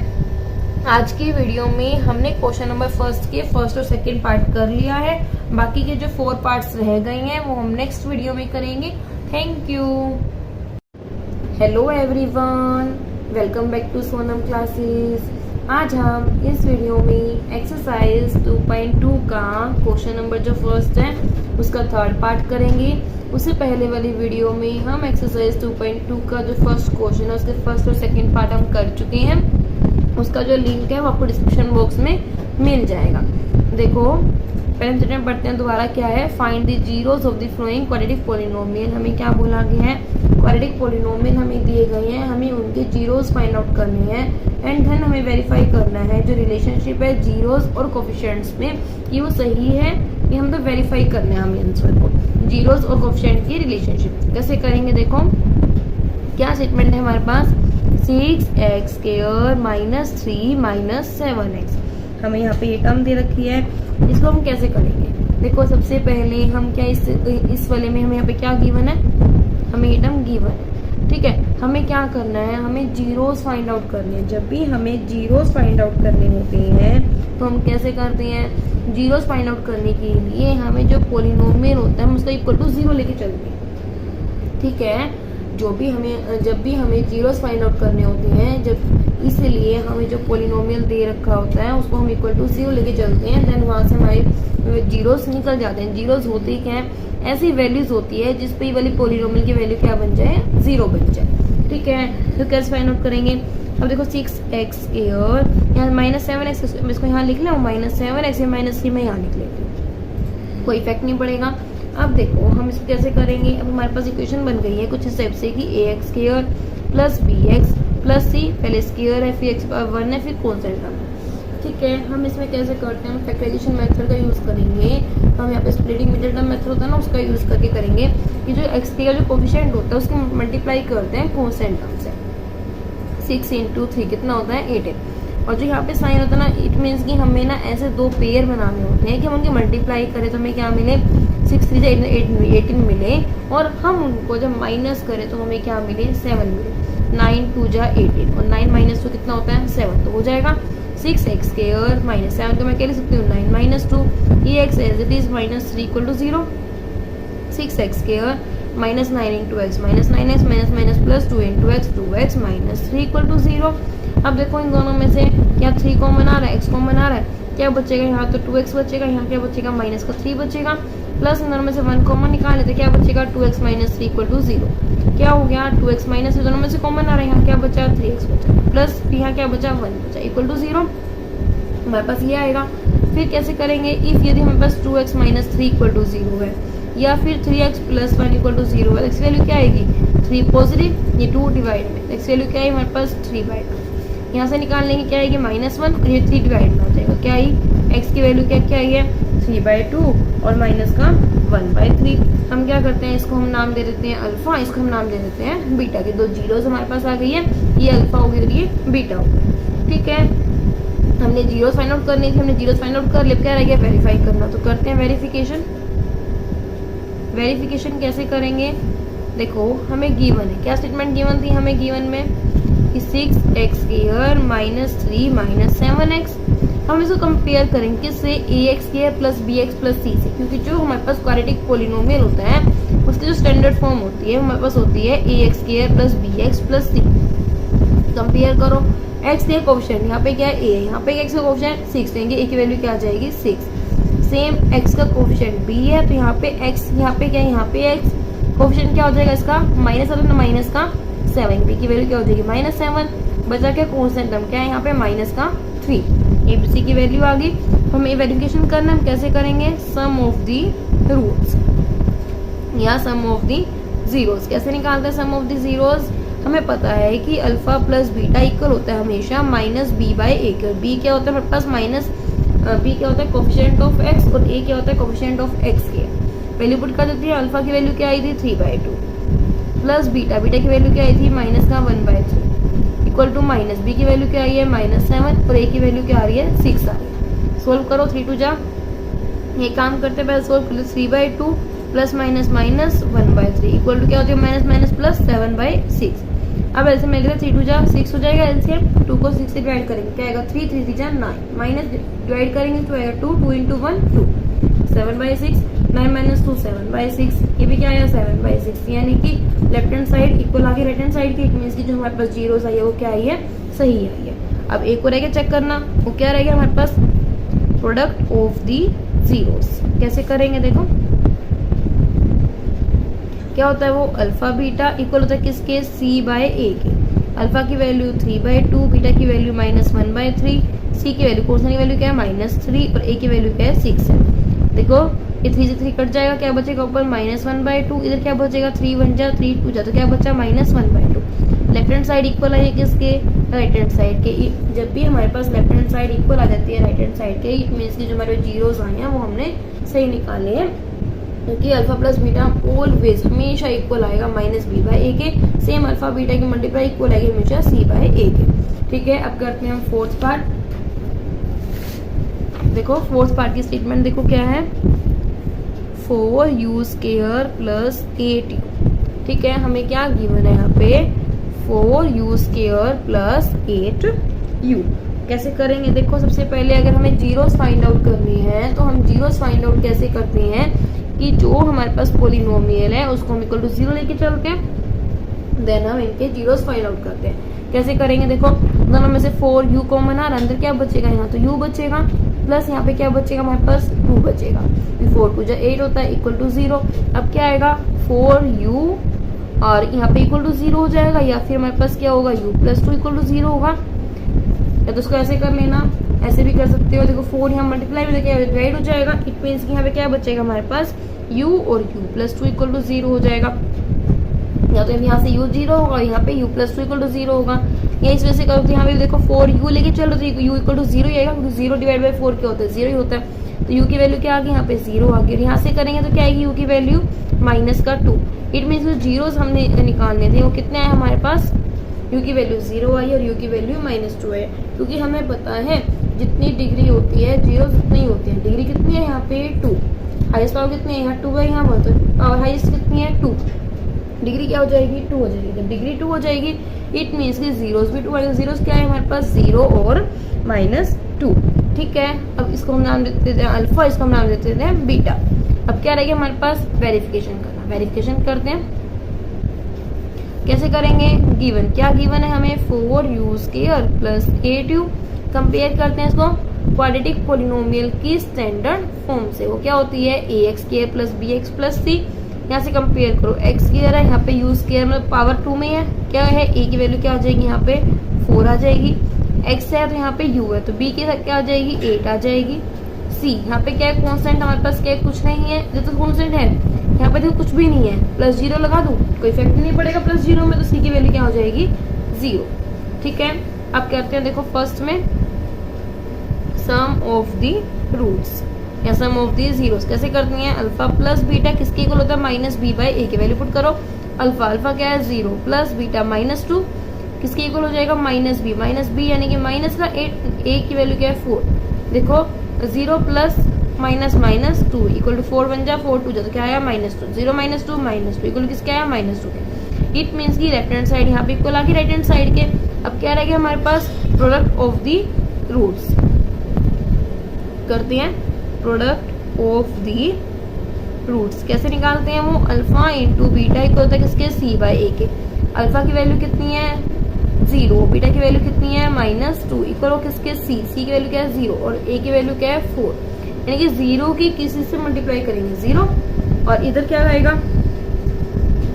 आज की वीडियो में हमने क्वेश्चन नंबर फर्स्ट के फर्स्ट और सेकंड पार्ट कर लिया है। बाकी के जो 4 पार्ट्स रह गए हैं वो हम नेक्स्ट वीडियो में करेंगे। Thank you. Hello everyone, welcome back to Sonam classes. आज हम इस वीडियो में एक्सरसाइज 2.2 का क्वेश्चन नंबर जो फर्स्ट है उसका थर्ड पार्ट करेंगे। उससे पहले वाली वीडियो में हम एक्सरसाइज 2.2 का जो फर्स्ट क्वेश्चन है उसके फर्स्ट और सेकंड पार्ट हम कर चुके हैं। उसका जो लिंक है वो आपको डिस्क्रिप्शन बॉक्स में मिल जाएगा। देखो पहले चैप्टर पढ़ते हैं दोबारा, क्या है, find the zeros of the flowing quadratic polynomial. हमें क्या बोला गया है, क्वाड्रेटिक पोलिनोमियल हमें दिए गए हैं, हमें उनके जीरोस फाइंड आउट करने हैं एंड देन हमें वेरीफाई करना है जो रिलेशनशिप है जीरोस और कोफिशिएंट्स में कि वो सही है, ये हम तो वेरीफाई करना है हमें आंसर को, जीरोस और कोफिशिएंट की रिलेशनशिप। कैसे करेंगे, देखो क्या स्टेटमेंट है हमारे पास, 6x² माइनस 3 माइनस 7x। हमें यहाँ पे ये टर्म दे रखी है, इसको हम कैसे करेंगे। देखो सबसे पहले हम क्या इस वाले में हमें यहाँ पे क्या गिवन है, हमें ये टर्म गिवन है। ठीक है, हमें क्या करना है, हमें जीरोस फाइंड आउट करने हैं। जब भी हमें जीरोस फाइंड आउट करने होते हैं तो हम कैसे करते हैं, जीरोस फाइंड आउट करने के लिए हमें जो पोलिनोमियल होता है हम उसका इक्वल टू 0 लेके चलते हैं। ठीक है, जब भी हमें जीरोस फाइंड आउट करने होते हैं, जब इसलिए हमें जो पोलिनोमियल दे रखा होता है उसको हम इक्वल टू 0 लेके चलते हैं, देन वहां से हमारे जीरोस निकल जाते हैं। जीरोस होते क्या है, ऐसी वैल्यूज होती है जिस पे ये वाली पोलिनोमियल की वैल्यू क्या बन जाए, 0 बन जाए। ठीक है, तो कैसे फाइंड आउट करेंगे, अब देखो 6x² यहाँ -7x, इसको यहाँ लिख लें, -7x या -3 में यहाँ लिख लेती हूँ, कोई इफेक्ट नहीं पड़ेगा। अब देखो हम इसको कैसे करेंगे, अब हमारे पास इक्वेशन बन गई है कुछ इस टाइप से कि ax² plus bx plus c, पहले स्क्वायर है फिर x/1 है फिर कॉन्स्टेंट टर्म। ठीक है, हम इसमें कैसे करते हैं, फैक्टराइजेशन मेथड का यूज करेंगे। हम यहाँ पे स्प्लिटिंग मिडिल टर्म मेथड होता है ना, उसका यूज करके करेंगे कि जो x का जो कोफिशिएंट होता है उसको मल्टीप्लाई करते हैं कॉन्स्टेंट टर्म से। 6 × 3 कितना होता है 8 है। और जो यहाँ पे साइन होता है ना, इट मीन्स कि हमें ना ऐसे दो पेयर बनाने होते हैं कि हम उनकी मल्टीप्लाई करें तो हमें क्या मिले, 6 3 18 मिले, और हम उनको जब माइनस करें तो हमें क्या मिले 7 मिले। 9 2 18 और 9 - 2 कितना होता है 7, तो हो जाएगा 6x² माइनस 7 को मैं क्या लिख सकती हूँ 9 - 2, ये x as it is -3 = 0। 6x² minus 9 × x minus 9x minus minus plus 2 × x 2x minus 3 = 0। अब देखो इन दोनों में से क्या 3 कॉमन आ रहा है, x कॉमन आ रहा है, क्या बचेगा यहाँ तो 2x बचेगा, यहाँ क्या बचेगा माइनस का 3 बचेगा, प्लस इन दोनों में से 1 कॉमन निकाल लेते, क्या बचेगा 2x माइनस 3 = 0। क्या हो गया 2x माइनस, दोनों में से कॉमन आ रहा है, यहाँ क्या बचा 3x बचा, प्लस यहाँ क्या बचा 1 बचा, = 0। हमारे पास ये आएगा। फिर कैसे करेंगे, इफ यदि हमारे पास 2x माइनस 3 = 0 है, या फिर 3x plus 1 equal to 0। X value क्या आएगी 3 पॉजिटिव, ये 2 डिवाइड में, एक्स वैल्यू क्या है हमारे पास 3/2। यहाँ से निकाल लेंगे क्या आएगी -1 और ये 3 डिवाइड में हो जाएगा, क्या आई x की वैल्यू क्या आई है 3/2 और माइनस का 1/3। हम क्या करते हैं, इसको हम नाम दे देते हैं अल्फा, इसको हम नाम दे देते हैं बीटा। के 2 जीरोस हमारे पास आ गई है, ये अल्फा होगी और ये बीटा होगी। ठीक है, हमने जीरोस फाइंड आउट करनी थी, हमने जीरोस फाइंड आउट कर लिया, क्या रह गया वेरीफाई करना। तो करते हैं वेरिफिकेशन। वेरिफिकेशन कैसे करेंगे, देखो हमें गिवन है, क्या स्टेटमेंट गिवन थी हमें, गिवन में 6x² माइनस 3 माइनस 7x। हम इसको कंपेयर करेंगे किससे, ax² plus bx plus c से, क्योंकि जो हमारे पास क्वाड्रेटिक पोलिनोमियल होता है उसकी जो स्टैंडर्ड फॉर्म होती है हमारे पास होती है ax² plus bx plus c। Compare करो, x के कोफिशिएंट यहाँ पे क्या है a है, यहाँ पे x का कोफिशिएंट 6 देंगे, a की वैल्यू क्या आ जाएगी 6। सेम x का कोफिशिएंट b है, तो यहाँ पे x, यहाँ पे क्या है, यहाँ पे x कोफिशिएंट क्या हो जाएगा इसका माइनस आता है, माइनस का 7, b की वैल्यू क्या हो जाएगी -7। बचा क्या कॉन्स्टेंट टर्म क्या है यहाँ पे माइनस का 3, abc की वैल्यू आ गई। हमें वेरिफिकेशन करना, हम कैसे करेंगे, सम ऑफ दी रूट्स या सम ऑफ दी जीरोस। कैसे निकालते हैं सम ऑफ दी जीरोस, हमें पता है कि अल्फा प्लस बीटा इक्वल होता है हमेशा -b/a के। b क्या होता है हमारे पास b क्या होता है कोफिशिएंट ऑफ x और a क्या होता है कोफिशिएंट ऑफ x के। वैल्यू पुट कर देती है, अल्फा की वैल्यू क्या आई थी 3/2 प्लस बीटा की वैल्यू क्या आई थी माइनस का 1/3 इक्वल टू माइनस बी की वैल्यू क्या आई है -7 और a की वैल्यू क्या आ रही है 6 आ रही है। सोल्व करो 3 2 जा, ये काम करते पहले सोल्व कर लो, 3/2 plus minus minus 1/3 equal to क्या होती है माइनस माइनस प्लस 7/6। अब ऐसे मिल गया 3 2 जा 6 हो जाएगा, एलसीएम 2 को 6 से डिवाइड करेंगे क्या आएगा 3 3 3 जा 9 माइनस डिवाइड करेंगे तो आएगा 2 2 इंटू 1 2 7/6 9 माइनस 2 7/6, ये भी क्या आया 7/6, यानी कि लेफ्ट हैंड साइड इक्वल आ गई राइट हैंड साइड की। इट मींस की जो हमारे पास जीरोस आई है वो क्या आई है सही आई है। अब एक और रह गया चेक करना, वो क्या रह गया हमारे पास प्रोडक्ट ऑफ दी जीरोस। कैसे करेंगे देखो, क्या होता है वो अल्फा बीटा इक्वल होता है किसके c/a के। अल्फा की वैल्यू 3/2, बीटा की वैल्यू -1/3, c की वैल्यू कौन सी वैल्यू क्या है -3 और a की वैल्यू क्या है 6 है। देखो ये 3 से 3 कट जाएगा, क्या बचेगा ऊपर -1/2, इधर क्या बचेगा 3 1 जा 3 2 जा, तो क्या बचा -1/2। लेफ्ट हैंड साइड इक्वल आई है किसके राइट हैंड साइड के। जब भी हमारे पास लेफ्ट हैंड साइड इक्वल आ जाती है राइट हैंड साइड के, इट मींस की जो हमारे जीरोस आए हैं वो हमने सही निकाले हैं, क्योंकि अल्फा प्लस बीटा ऑलवेज हमेशा इक्वल आएगा -b/a के। सेम अल्फा बीटा की मल्टीप्लाई इक्वल आएगी हमेशा c/a के। ठीक है, अब करते हैं हम फोर्थ पार्ट। देखो फोर्थ पार्ट की स्टेटमेंट देखो क्या है, 4u² प्लस 8u। ठीक है, हमें क्या गिवन है यहाँ पे 4u² प्लस 8u। कैसे करेंगे देखो, सबसे पहले अगर हमें जीरोस फाइंड आउट करनी है तो हम जीरोस फाइंड आउट कैसे करते हैं कि जो हमारे पास पोलिनोमियल है उसको हम इक्वल टू 0 लेके चलते हैं, देन हम इनके जीरोस फाइंड आउट करते हैं। कैसे करेंगे देखो, दोनों में से 4u कॉमन आ रहा है, अंदर क्या बचेगा यहाँ तो u बचेगा, प्लस यहाँ पे क्या बचेगा हमारे पास 2 बचेगा, 4 2 8 होता है इक्वल टू 0। अब क्या आएगा 4u और यहाँ पे इक्वल टू 0 हो जाएगा, या फिर हमारे पास क्या होगा u प्लस 2 इक्वल टू 0 होगा। या तो उसको ऐसे कर लेना, ऐसे भी कर सकते हो। देखो 4 यहाँ मल्टीप्लाई में डिवाइड हो जाएगा, इट मीन्स कि यहाँ पे क्या बचेगा हमारे पास u और u प्लस 2 इक्वल टू 0 हो जाएगा। या तो यहाँ से u 0 होगा, यहाँ पे u प्लस 2 इक्वल टू 0 होगा, या इस वजह से करो तो यहाँ पे देखो 4u लेके चलो तो u इक्वल टू 0 ही आएगा, क्योंकि 0 डिवाइड बाई 4 क्या होता है 0 ही होता है। तो u की वैल्यू क्या आ गई यहाँ पे 0 आ गई, और यहाँ से करेंगे तो क्या आएगी u की वैल्यू -2। इट मीन्स जो जीरोस हमने निकालने थे वो कितने आए हमारे पास, u की वैल्यू 0 आई और u की वैल्यू -2 है। क्योंकि हमें पता है जितनी डिग्री होती है जीरोस उतनी ही होती है। डिग्री कितनी है यहाँ पे 2, हाईएस्ट पावर कितनी है यहाँ 2 है, यहाँ पर तो पावर हाईएस्ट कितनी है 2, डिग्री क्या हो जाएगी 2 हो जाएगी। जब डिग्री 2 हो जाएगी इट मीन्स की जीरोस भी 2 आएगा। जीरोस क्या है हमारे पास 0 और -2। ठीक है, अब इसको हम नाम देते थे अल्फा, इसको हम नाम देते थे बीटा। अब क्या रहेगा हमारे पास वेरिफिकेशन करना, वेरिफिकेशन करते हैं। कैसे करेंगे, गिवन क्या गिवन है हमें 4u² प्लस 8u। कंपेयर करते हैं इसको क्वाड्रेटिक पोलिनोमियल की स्टैंडर्ड फॉर्म से, वो क्या होती है ax² plus bx plus c। यहाँ से कंपेयर करो x² है, यहाँ पे u² मतलब पावर 2 में है, क्या है a की वैल्यू क्या आ जाएगी यहाँ पे 4 आ जाएगी, x है तो यहाँ पे u है तो b के साथ क्या आ जाएगी 8 आ जाएगी, c यहाँ पे क्या है कांस्टेंट हमारे पास क्या है कुछ नहीं है, जो तो कांस्टेंट है यहाँ पे देखो कुछ भी नहीं है, प्लस 0 लगा दूं कोई इफेक्ट नहीं पड़ेगा प्लस 0 में, तो सी की वैल्यू क्या हो जाएगी 0। ठीक है, अब करते हैं देखो फर्स्ट में सम ऑफ द रूट्स या सम ऑफ दी जीरोस। कैसे करनी है, अल्फा प्लस बीटा किसके इक्वल होता है माइनस बी बाई ए की वैल्यू पुट करो। अल्फा अल्फा क्या है 0 प्लस बीटा माइनस 2 किसके इक्वल हो जाएगा माइनस बी यानी कि माइनस का ए की वैल्यू क्या है 4। देखो 0 plus minus minus 2 equal to 4 बन जा 4 2 जा तो क्या आया -2। 0 -2 -2 इक्वल टू किसके आया -2 के। इट मीन्स की लेफ्ट हैंड साइड यहाँ पे इक्वल आ गई राइट हैंड साइड के। अब क्या रह गया हमारे पास प्रोडक्ट ऑफ दी रूट्स। करते हैं प्रोडक्ट ऑफ दी रूट्स। कैसे निकालते हैं वो, अल्फा इंटू बीटा इक्वल होता है किसके सी बाई ए के। अल्फा की वैल्यू कितनी है 0, बीटा की वैल्यू कितनी है -2 इक्वल हो किसके सी की वैल्यू क्या है 0 और ए की वैल्यू क्या है 4। यानी कि 0 की किसी से मल्टीप्लाई करेंगे 0 और इधर क्या रहेगा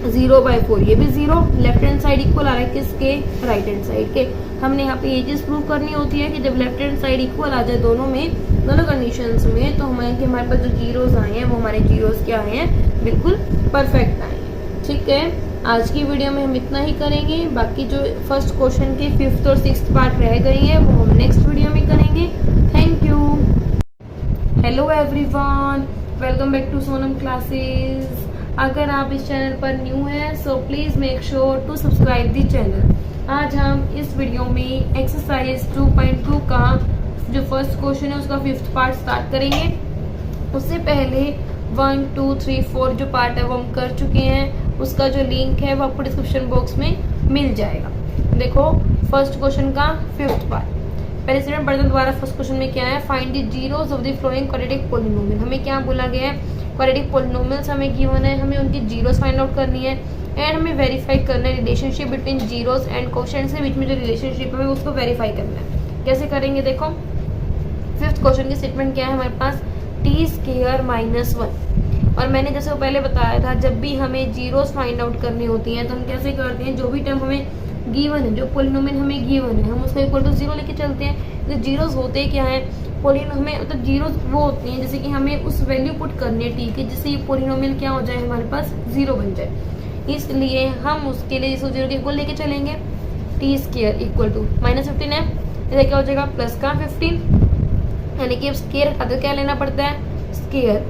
0/4 ये भी 0। लेफ्ट हैंड साइड इक्वल आ रहा है किसके राइट हैंड साइड के। हमने यहाँ पे ये चीज प्रूव करनी होती है कि जब लेफ्ट हैंड साइड इक्वल आ जाए दोनों कंडीशंस में तो हमारे पास जो जीरोस आए हैं वो हमारे जीरोस क्या आए हैं बिल्कुल परफेक्ट आए हैं। ठीक है, आज की वीडियो में हम इतना ही करेंगे। बाकी जो फर्स्ट क्वेश्चन के 5th और 6th पार्ट रह गई है वो हम नेक्स्ट वीडियो में करेंगे। Thank you. Hello everyone, welcome back to Sonam classes. अगर आप इस चैनल पर न्यू हैं so please make sure to subscribe the channel. आज हम इस वीडियो में एक्सरसाइज 2.2 का जो फर्स्ट क्वेश्चन है उसका 5th पार्ट स्टार्ट करेंगे। उससे पहले 1 2 3 4 जो पार्ट है वो हम कर चुके हैं, उसका जो लिंक है वो आपको डिस्क्रिप्शन बॉक्स में मिल जाएगा। देखो फर्स्ट क्वेश्चन का 5th पार्ट, पहले स्टेटमेंट पढ़ते दोबारा। फर्स्ट क्वेश्चन में क्या है, find the zeros of the flowing quadratic polynomial. हमें क्या बोला गया है, क्वाड्रेटिक पॉलिनोमियल्स हमें गिवन है, हमें उनकी जीरोस फाइंड आउट करनी है एंड हमें वेरीफाई करना है relationship between zeros and coefficients के बीच में जो रिलेशनशिप है उसको वेरीफाई करना है। कैसे करेंगे देखो, 5th क्वेश्चन की स्टेटमेंट क्या है हमारे पास, टी स्क्वायर -1। और मैंने जैसे वो पहले बताया था जब भी हमें जीरोस फाइंड आउट करनी होती हैं तो हम कैसे करते हैं, जो भी टर्म हमें गिवन है, जो पॉलिनोमियल हमें गिवन है, हम उसको इक्वल टू 0 लेके चलते हैं। तो जीरोस होते क्या है, पॉलिनोमियल मतलब जीरोस वो होती हैं जैसे कि हमें उस वैल्यू पुट करनी है ठीक है, जिससे ये पॉलिनोमियल क्या हो जाए हमारे पास 0 बन जाए। इसलिए हम उसके लिए इसको 0 के इक्वल लेके चलेंगे। टी स्क्वायर इक्वल टू -15 है, इधर क्या हो जाएगा प्लस का 15, यानी कि अब स्क्वायर खाते क्या लेना पड़ता है स्क्वायर।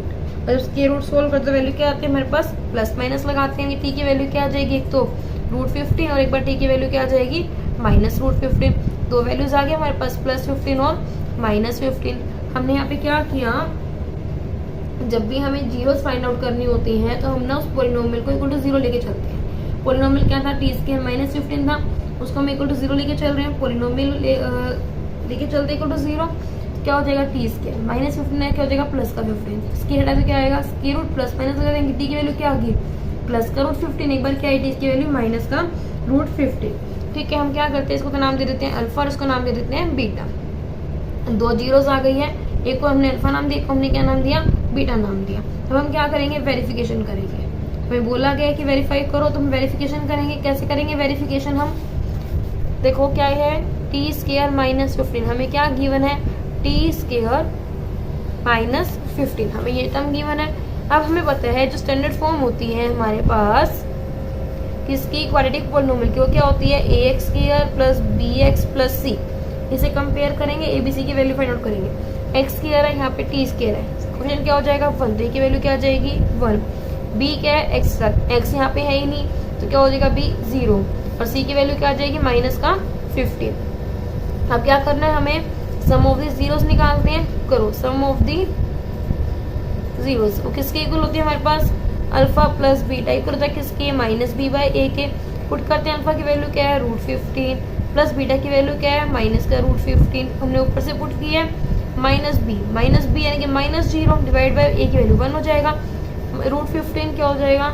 और स्क्वायर रूट सोल्व करते वैल्यू क्या आती है हमारे पास प्लस माइनस लगाते हैं। टी की वैल्यू क्या आ जाएगी, एक तो √15 और एक बार टी की वैल्यू क्या आ जाएगी -√15। दो वैल्यूज आ गए हमारे पास +15 और -15। हमने यहाँ पे क्या किया, जब भी हमें जीरोस फाइंड आउट करनी होती हैं तो हम ना उस पॉलिनोमियल को इक्वल टू 0 लेके चलते हैं। पॉलिनोमियल क्या था, टी स्क्वायर -15 था, उसको हम इक्वल टू 0 लेके चल रहे हैं। पॉलिनोमियल लेके चलते इक्वल टू 0, क्या हो जाएगा टी स्क्वायर -15 है, क्या हो जाएगा प्लस का 15। स्क्वायर हटा तो क्या आएगा स्क्वायर रूट प्लस माइनस लगा देंगे। टी की वैल्यू क्या आ गई प्लस का √15, एक बार क्या है टी की वैल्यू माइनस का √15। ठीक है, हम क्या करते हैं इसको तो नाम दे देते हैं अल्फा और इसको नाम दे देते हैं बीटा। दो जीरोस आ गई है, एक को हमने अल्फा नाम दिया, एक को हमने क्या नाम दिया बीटा नाम दिया। अब हम क्या करेंगे वेरिफिकेशन करेंगे। हमें बोला गया है कि वेरीफाई करो तो हम वेरिफिकेशन करेंगे। कैसे करेंगे वेरिफिकेशन, हम देखो क्या है टी स्क्वायर -15, हमें क्या गिवन है टी स्क्वायर -15, हमें ये टर्म गिवन है। अब हमें पता है जो स्टैंडर्ड फॉर्म होती है हमारे पास किसकी क्वाड्रेटिक पॉलिनोमियल की, वो क्या होती है ax square plus bx plus c। इसे कंपेयर करेंगे, abc की वैल्यू फाइंड आउट करेंगे। x स्क्वायर है, यहाँ पे t स्क्वायर है, क्वेश्चन क्या हो जाएगा 1, तो की वैल्यू क्या आ जाएगी 1। b क्या है x यहाँ पे है ही नहीं तो क्या हो जाएगा b 0 और c की वैल्यू क्या आ जाएगी माइनस का 15। अब क्या करना है हमें, सम ऑफ दी जीरोस निकालते हैं। करो सम ऑफ दी जीरोस, वो किसके इक्वल होती है हमारे पास अल्फा प्लस बीटा इक्वल होता है किसके -b/a के। पुट करते हैं अल्फा की वैल्यू क्या है √15 प्लस बीटा की वैल्यू क्या है माइनस का √15। हमने ऊपर से पुट किया है -b यानी कि -0 डिवाइड बाय a की वैल्यू 1 हो जाएगा। √15 क्या हो जाएगा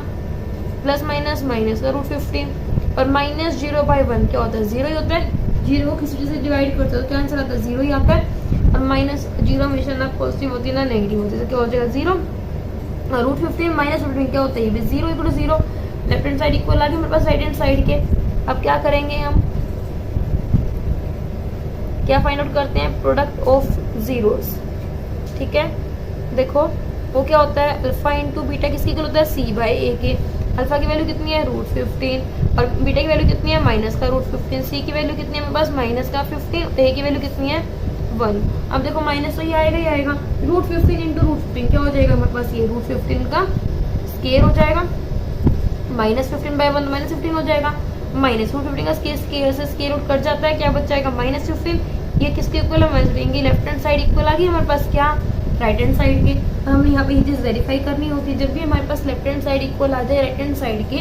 प्लस माइनस का √15 और -0/1 क्या होता है 0 ही होता है। 0 किसी चीज से डिवाइड करते हो क्या आंसर आता है 0 ही आता है। और -0 हमेशा ना पॉजिटिव होती है ना नेगेटिव होती है, तो क्या हो जाएगा 0। √15 -15 क्या होता है ये भी 0 equal 0। Left hand side equal आ गया हमारे पास राइट हैंड साइड के। अब क्या करेंगे हम, क्या फाइंड आउट करते हैं प्रोडक्ट ऑफ जीरोस। ठीक है, देखो वो क्या होता है, अल्फा इंटू बीटा किसकी इक्वल होता है, सी बाई ए के। अल्फा की वैल्यू कितनी है, √15, और बीटा की वैल्यू कितनी है, माइनस का √15, सी की वैल्यू कितनी है मेरे पास, माइनस का 15, ए की वैल्यू कितनी है, 1। अब देखो माइनस तो ये आएगा ही आएगा, √15 इंटू √15 क्या हो जाएगा हमारे पास, ये √15 का स्केयर हो जाएगा, -15/1 तो -15 हो जाएगा, -15 का स्केयर से स्केयर आउट कट जाता है, क्या बच जाएगा, -15। ये किसके इक्वल है, देंगे लेफ्ट हैंड साइड इक्वल आ गई हमारे पास क्या, राइट हैंड साइड के। हमें यहाँ पे ये चीज वेरीफाई करनी होती है, जब भी हमारे पास लेफ्ट हैंड साइड इक्वल आ जाए राइट हैंड साइड के,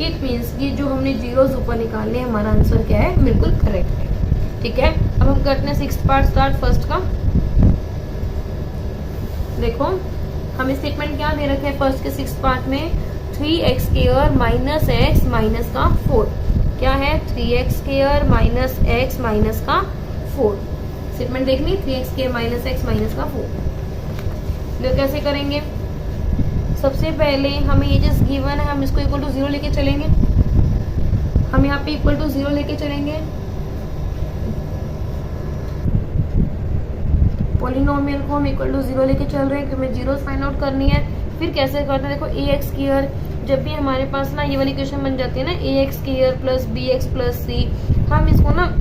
इट मीन्स कि जो हमने जीरोस ऊपर निकालने हैं हमारा आंसर क्या है, बिल्कुल करेक्ट है। ठीक है, अब हम करते हैं 6th पार्ट स्टार्ट फर्स्ट का। देखो हमें स्टेटमेंट क्या दे रखे हैं फर्स्ट के 6th पार्ट में, 3x square minus x minus का 4। क्या है, 3x square minus x minus का 4। स्टेटमेंट देखनी, 3x square minus x minus का 4। तो कैसे करेंगे, सबसे पहले हमें ये जिस गिवन है हम इसको इक्वल टू 0 लेके चलेंगे। हम यहाँ पे इक्वल टू 0 लेके चलेंगे, पॉलिनोमियल को हम इक्वल टू 0 लेके चल रहे हैं क्योंकि हमें जीरोस फाइंड आउट करनी है। फिर कैसे करते हैं, देखो ax स्क्वायर, जब भी हमारे पास ना ये वाली इक्वेशन बन जाती है ना, ax square plus bx plus c, हम इसको ना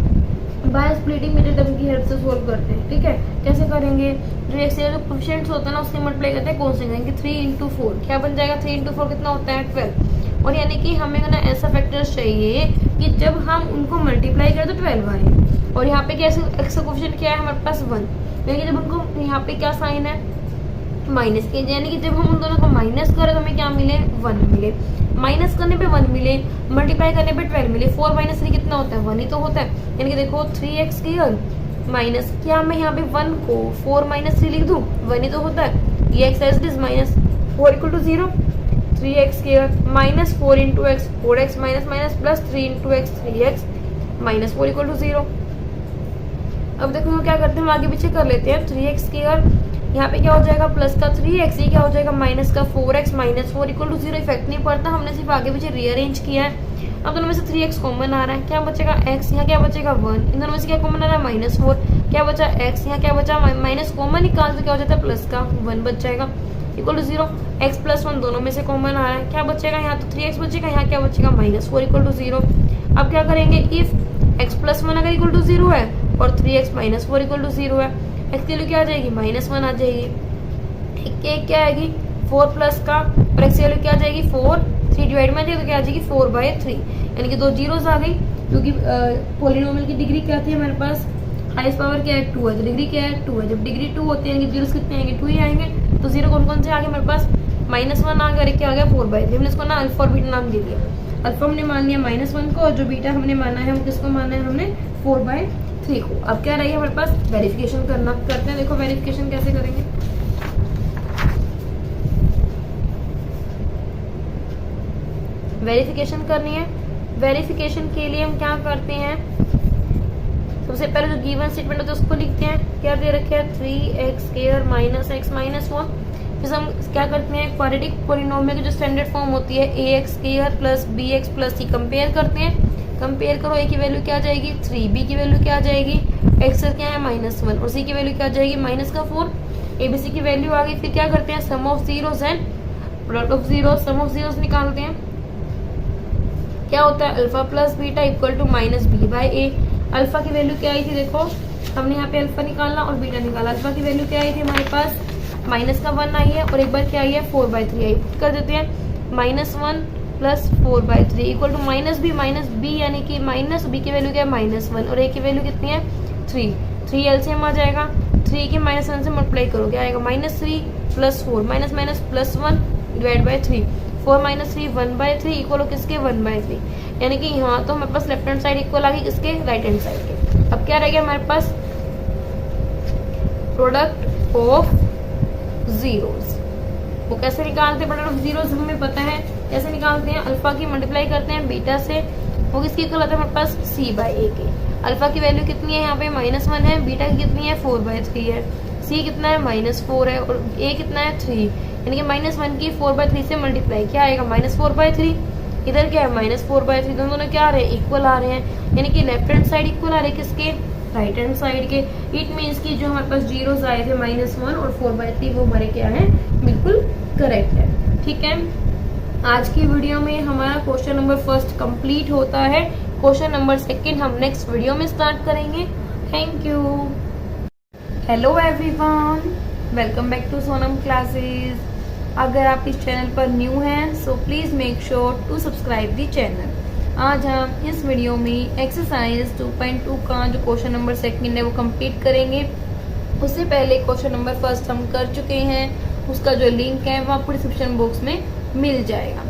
बाय स्प्लिटिंग मेथड की हेल्प से सोल्व करते हैं। ठीक है, कैसे करेंगे, जो एक्स जो कोफिशिएंट्स होता है ना उससे मल्टीप्लाई करते हैं कौन से जाएंगे, 3 इंटू 4 क्या बन जाएगा, 3 इंटू 4 कितना होता है, 12। और यानी कि हमें ना ऐसा फैक्टर्स चाहिए कि जब हम उनको मल्टीप्लाई करें तो 12 आए। और यहाँ पे कैसे एक्स का कोफिशिएंट क्या है हमारे पास 1, यानी कि जब उनको यहाँ पे क्या साइन है, माइनस के, यानी कि जब हम उन दोनों को माइनस करें तो हमें क्या मिले, 1 मिले। माइनस करने पे 1 मिले, मल्टीप्लाई करने पे 12 मिले। 4 माइनस 3 कितना होता है, 1 ही तो होता है। यानी कि देखो 3x स्क्वायर माइनस, क्या मैं यहाँ पे 1 को 4 माइनस 3 लिख दूं, 1 ही तो होता है। ये x as it is minus 4 equal to 0, 3x square minus 4 into x, 4x minus minus plus 3 into x, 3x minus 4 equal to 0। अब देखो हम क्या करते हैं, हम आगे पीछे कर लेते हैं। 3x स्क्वायर यहाँ पे क्या हो जाएगा, प्लस का 3x, ये क्या हो जाएगा, माइनस का 4x minus 4 equal to 0। Effect नहीं पड़ता, हमने सिर्फ आगे पीछे रीअरेंज किया है। अब दोनों में से 3x कॉमन आ रहा है, क्या बचेगा x, यहाँ क्या बचेगा 1, इन दोनों में से क्या कॉमन आ रहा है, -4, क्या बचा x, यहाँ क्या बचा, माइनस कॉमन निकाल तो क्या हो जाता है, प्लस का 1 बच जाएगा इक्वल टू 0। x प्लस 1 दोनों में से कॉमन आ रहा है, क्या बचेगा, यहाँ तो 3x बचेगा, यहाँ क्या बचेगा, -4 इक्वल टू 0। अब क्या करेंगे, इफ x प्लस 1 अगर इक्वल टू 0 है और 3x माइनस 4 इक्वल टू 0 है, x की वैल्यू क्या आ जाएगी, -1 आ जाएगी। एक क्या आएगी, 4 प्लस का, और x की वैल्यू क्या आ जाएगी, 4, 3 डिवाइड में आ जाएगी तो क्या आ जाएगी, 4/3, यानी कि 2 जीरोस आ गई। क्योंकि पॉलिनोमियल की डिग्री क्या थी हमारे पास, हाईएस्ट पावर क्या है, 2 है, तो डिग्री क्या है, 2 है। जब डिग्री 2 होती है जीरोस कितने आएंगे, 2 ही आएंगे। तो 0 कौन कौन से आ गए हमारे पास, -1 आ गया, क्या आ गया 4/3। हमने इसको ना अल्फा और बीटा नाम दे दिया। अल्फा हमने मान लिया -1 को, और जो बीटा हमने माना है वो किसको माना है हमने, 4/3 को। अब क्या रही है हमारे पास, वेरिफिकेशन करना। करते हैं, देखो वेरिफिकेशन कैसे करेंगे। वेरिफिकेशन करनी है, वेरिफिकेशन के लिए हम क्या करते हैं, सबसे पहले जो गिवन स्टेटमेंट होता है उसको लिखते हैं। क्या दे रखे है, 3x square minus x minus 1। फिर हम क्या करते हैं, क्वाड्रेटिक पॉलिनोमियल की जो स्टैंडर्ड फॉर्म होती है, ax square plus bx plus c, compare करते हैं। कंपेयर करो, a की वैल्यू क्या आ जाएगी 3, b की वैल्यू क्या आ जाएगी, x क्या है -1, और c की वैल्यू क्या आ जाएगी -4। abc की वैल्यू आ गई। फिर क्या करते हैं, sum of zeros and product of zeros, sum of zeros निकालते हैं। क्या होता है, alpha plus beta equal to -b/a। Alpha की वैल्यू क्या आई थी, देखो हमने यहाँ पे अल्फा निकालना और बीटा निकाला। अल्फा की वैल्यू क्या आई थी हमारे पास, -1 आई है, और एक बार क्या आई है 4/3 आई। पुट कर देते हैं, -1 प्लस 4/3 इक्वल टू -b, यानी कि -b की वैल्यू क्या है -1, और a की वैल्यू कितनी है 3। 3 एलसीएम आ जाएगा, 3 के -1 से मल्टीप्लाई करो, क्या आएगा -3 plus 4 minus plus 1 divide by 3, 4 minus 3 1/3 equal किसके 1/3। यानी कि यहाँ तो हमारे पास लेफ्ट हैंड साइड इक्वल आ गई किसके, राइट हैंड साइड के। अब क्या रह गया हमारे पास, प्रोडक्ट ऑफ जीरोस। वो कैसे निकालते हैं प्रोडक्ट ऑफ जीरोस, हमें पता है कैसे निकालते हैं। अल्फा की मल्टीप्लाई करते हैं बीटा से, वो किसकी इक्वल आता है हमारे पास, c/a के। अल्फा की वैल्यू कितनी है यहाँ पे -1 है, बीटा की कितनी है 4/3 है, c कितना है -4 है, और a कितना है 3, यानी कि -1 की 4/3 से मल्टीप्लाई, क्या आएगा -4/3। इधर क्या है -4/3, दोनों क्या आ रहे हैं, इक्वल आ रहे हैं। यानी कि लेफ्ट हैंड साइड इक्वल आ रहे हैं किसके, राइट हैंड साइड के। इट मीन्स कि जो हमारे पास जीरोस आए थे -1 और 4/3 वो हमारे क्या है, बिल्कुल करेक्ट है। ठीक है, आज की वीडियो में हमारा क्वेश्चन नंबर फर्स्ट कंप्लीट होता है। क्वेश्चन नंबर सेकंड हम नेक्स्ट वीडियो में स्टार्ट करेंगे। Thank you. Hello everyone, welcome back to Sonam classes. अगर आप इस चैनल पर न्यू हैं so please make sure to subscribe the channel. आज हम इस वीडियो में एक्सरसाइज 2.2 का जो क्वेश्चन नंबर सेकंड है वो कंप्लीट करेंगे। उससे पहले क्वेश्चन नंबर फर्स्ट हम कर चुके हैं, उसका जो लिंक है वो आपको डिस्क्रिप्शन बॉक्स में मिल जाएगा।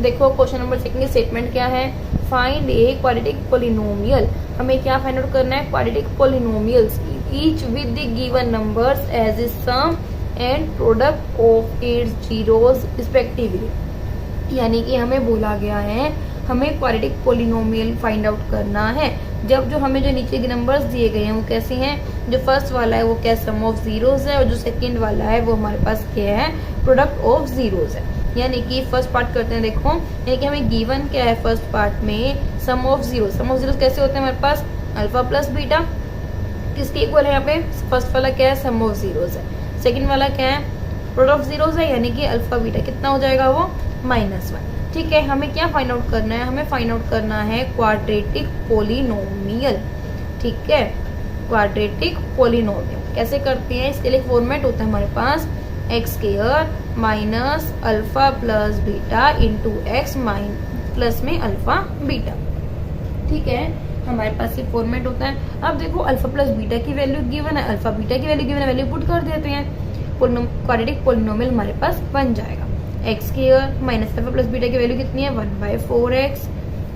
देखो क्वेश्चन नंबर सेकंड की स्टेटमेंट क्या है, फाइंड ए क्वाड्रेटिक पोलिनोमियल। हमें क्या फाइंड आउट करना है, quadratic polynomials each with the given numbers as a sum and product of its zeros respectively. यानी कि हमें बोला गया है हमें क्वाड्रेटिक पोलिनोमियल फाइंड आउट करना है जब जो हमें जो नीचे के नंबर्स दिए गए हैं वो कैसे हैं, जो फर्स्ट वाला है वो क्या सम ऑफ जीरोस है और जो सेकंड वाला है वो हमारे पास क्या है, प्रोडक्ट ऑफ जीरोस है। यानी कि फर्स्ट पार्ट करते हैं। देखो यानी कि हमें गिवन क्या है फर्स्ट पार्ट में, sum of zeros. Sum of zeros कैसे होते हैं हमारे पास, अल्फा प्लस बीटा किसके इक्वल है, यहाँ पे फर्स्ट वाला क्या है, सम ऑफ जीरोस है। सेकंड वाला क्या है, प्रोडक्ट ऑफ जीरोस है, यानी कि अल्फा बीटा कितना हो जाएगा वो -1। ठीक है, हमें क्या फाइंड आउट करना है, हमें फाइंड आउट करना है क्वाड्रेटिक पोलिनोमियल। ठीक है, क्वाड्रेटिक पोलिनोमियल कैसे करते हैं, इसके लिए फॉर्मेट होता है हमारे पास x square minus alpha plus beta into x plus में अल्फा बीटा। ठीक है, हमारे पास ये फॉर्मेट होता है। अब देखो अल्फा प्लस बीटा की वैल्यू गिवन है, अल्फा बीटा की वैल्यू गिवन है, वैल्यू पुट कर देते हैं, क्वाड्रेटिक पोलिनोमियल हमारे पास बन जाएगा। X square minus alpha plus beta की वैल्यू कितनी है, 1/4x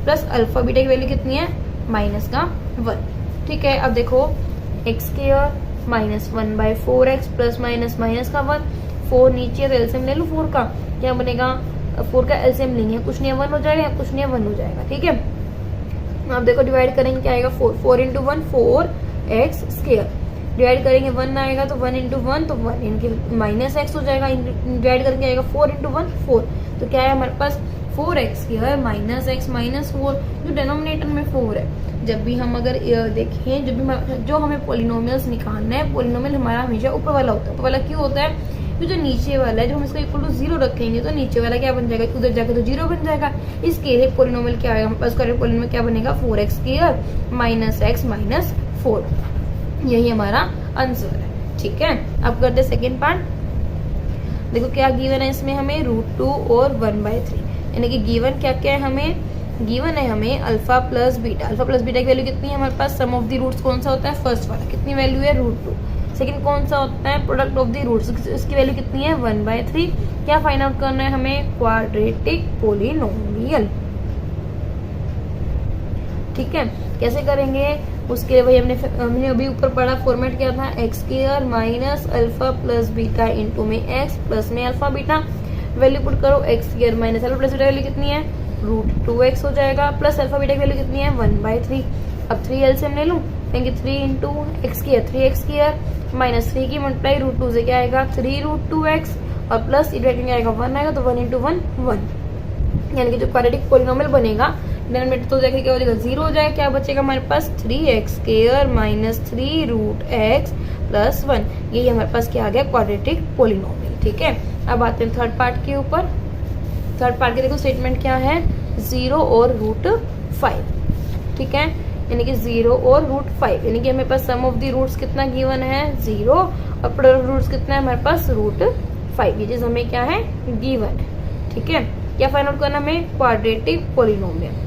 प्लस अल्फा बीटा की वैल्यू कितनी है, -1। ठीक है, अब देखो x square minus 1/4x plus minus का 1, 4 नीचे तो एलसीएम ले लो 4 का, क्या बनेगा, 4 का एलसीएम लेंगे, कुछ नहीं 1 हो जाएगा, कुछ नहीं 1 हो जाएगा। ठीक है, अब देखो डिवाइड करेंगे क्या आएगा, 4 इंटू 1 4x स्क्वायर, डिवाइड करेंगे 1 आएगा तो 1 इंटू 1 तो 1 इनके -x हो जाएगा, डिवाइड करके आएगा 4 इंटू 1 4, तो क्या है हमारे पास 4x स्क्वायर -x -4, जो डिनोमिनेटर में 4 है। जब भी हम अगर देखें जो हमें पोलिनोमियल्स निकालना है, पोलिनोमियल हमारा हमेशा ऊपर वाला होता है। ऊपर वाला क्यों होता है, जो नीचे वाला है जो हम इसको इक्वल टू 0 रखेंगे तो नीचे वाला क्या बन जाएगा, उधर जाकर तो 0 बन जाएगा। इसके लिए पोलिनोमियल क्या आएगा हमारे पास, पोलिनोमियल क्या बनेगा, 4x स्क्वायर -x -4, यही हमारा आंसर है। ठीक है, अब करते हैं सेकेंड पार्ट। देखो क्या गिवन है इसमें हमें, √2 और 1/3, यानी कि गिवन क्या क्या है हमें, गिवन है हमें alpha plus beta. Alpha plus beta की वैल्यू कितनी है हमारे पास, सम ऑफ द रूट्स कौन सा होता है, फर्स्ट वाला, कितनी वैल्यू है, √2। सेकंड कौन सा होता है, प्रोडक्ट ऑफ द रूट्स, इसकी वैल्यू कितनी है, 1/3। क्या फाइंड आउट करना है हमें, क्वाड्रेटिक पोलिनोमियल। ठीक है, कैसे करेंगे उसके लिए वही हमने अभी ऊपर पढ़ा, फॉर्मेट क्या था, x square minus alpha plus beta into में एक्स प्लस में अल्फा बीटा, वैल्यू पुट करो, x square minus alpha plus beta value कितनी है, √2x हो जाएगा, प्लस अल्फा बीटा की वैल्यू कितनी है, 1/3। अब 3 एलसीएम ले लूं, यानी 3 into x square 3x square minus 3 की मल्टीप्लाई √2 से क्या आएगा, 3√2x और प्लस इधर आएगा 1 आएगा तो 1 इंटू 1 1, यानी कि जो क्वाड्रेटिक पोलिनोमियल बनेगा डिनोमिनेटर तो जाके क्या हो जाएगा, 0 हो जाएगा, क्या बचेगा हमारे पास, 3x square minus 3√x plus 1, यही हमारे पास क्या आ गया, क्वाड्रेटिक पोलिनोमियल। ठीक है, अब आते हैं थर्ड पार्ट के ऊपर। थर्ड पार्ट के देखो स्टेटमेंट क्या है, 0 और √5। ठीक है, यानी कि 0 और √5, यानी कि हमारे पास सम ऑफ द रूट्स कितना गिवन है, 0 और प्रोडक्ट रूट्स कितना है हमारे पास, √5, ये चीज हमें क्या है, गिवन है। ठीक है, क्या फाइंड आउट करना हमें, क्वाड्रेटिक पोलिनोमियल।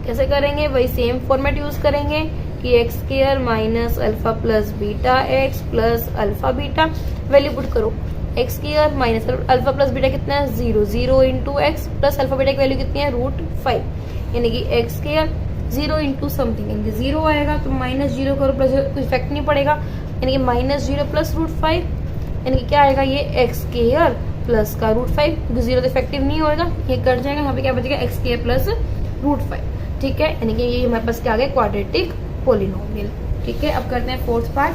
कैसे करेंगे, वही सेम फॉर्मेट यूज करेंगे कि x square minus alpha plus beta x plus alpha beta, value put करो, x square minus alpha plus beta कितना है, 0 0 into x plus alpha beta की वैल्यू कितनी है, √5, यानी कि एक्स स्क्वायर 0 इंटू समथिंग, यानी कि 0 आएगा तो -0 करो, प्लस कुछ इफेक्ट नहीं पड़ेगा, यानी कि -0 प्लस √5, यानी कि क्या आएगा, ये एक्स स्क्वायर प्लस का √5, क्योंकि 0 तो इफेक्टिव नहीं होगा, ये कट जाएगा, यहाँ पे क्या बचेगा, एक्स स्क्वायर प्लस √5। ठीक है, यानी कि ये हमारे पास क्या आ गया, क्वाड्रेटिक पोलिनोमियल। ठीक है, अब करते हैं फोर्थ पार्ट।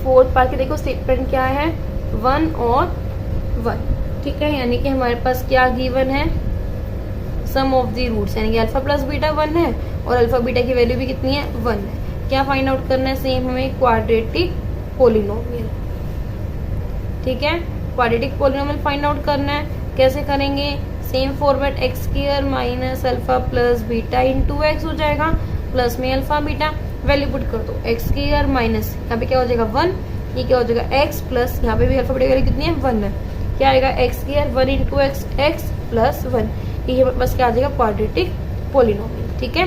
फोर्थ पार्ट के देखो स्टेटमेंट क्या है, 1 और 1। ठीक है, यानी कि हमारे पास क्या गिवन है, सम ऑफ द रूट्स, यानी कि अल्फा प्लस बीटा 1 है और अल्फा बीटा की वैल्यू भी कितनी है, 1 है। क्या फाइंड आउट करना है, सेम हमें क्वाड्रेटिक पोलिनोमियल। ठीक है, क्वाड्रेटिक पोलिनोमियल फाइंड आउट करना है। कैसे करेंगे, same format x square minus alpha plus beta into x हो जाएगा, प्लस में अल्फा बीटा, वैल्यू पुट कर दो, एक्स स्क्वायर माइनस यहाँ पे क्या हो जाएगा 1, ये क्या हो जाएगा x प्लस यहाँ पे भी अल्फा बीटा की वैल्यू कितनी है 1 है, क्या आएगा x square 1 into x x plus 1, ये बस क्या आ जाएगा क्वाड्रेटिक पोलिनोमियल। ठीक है,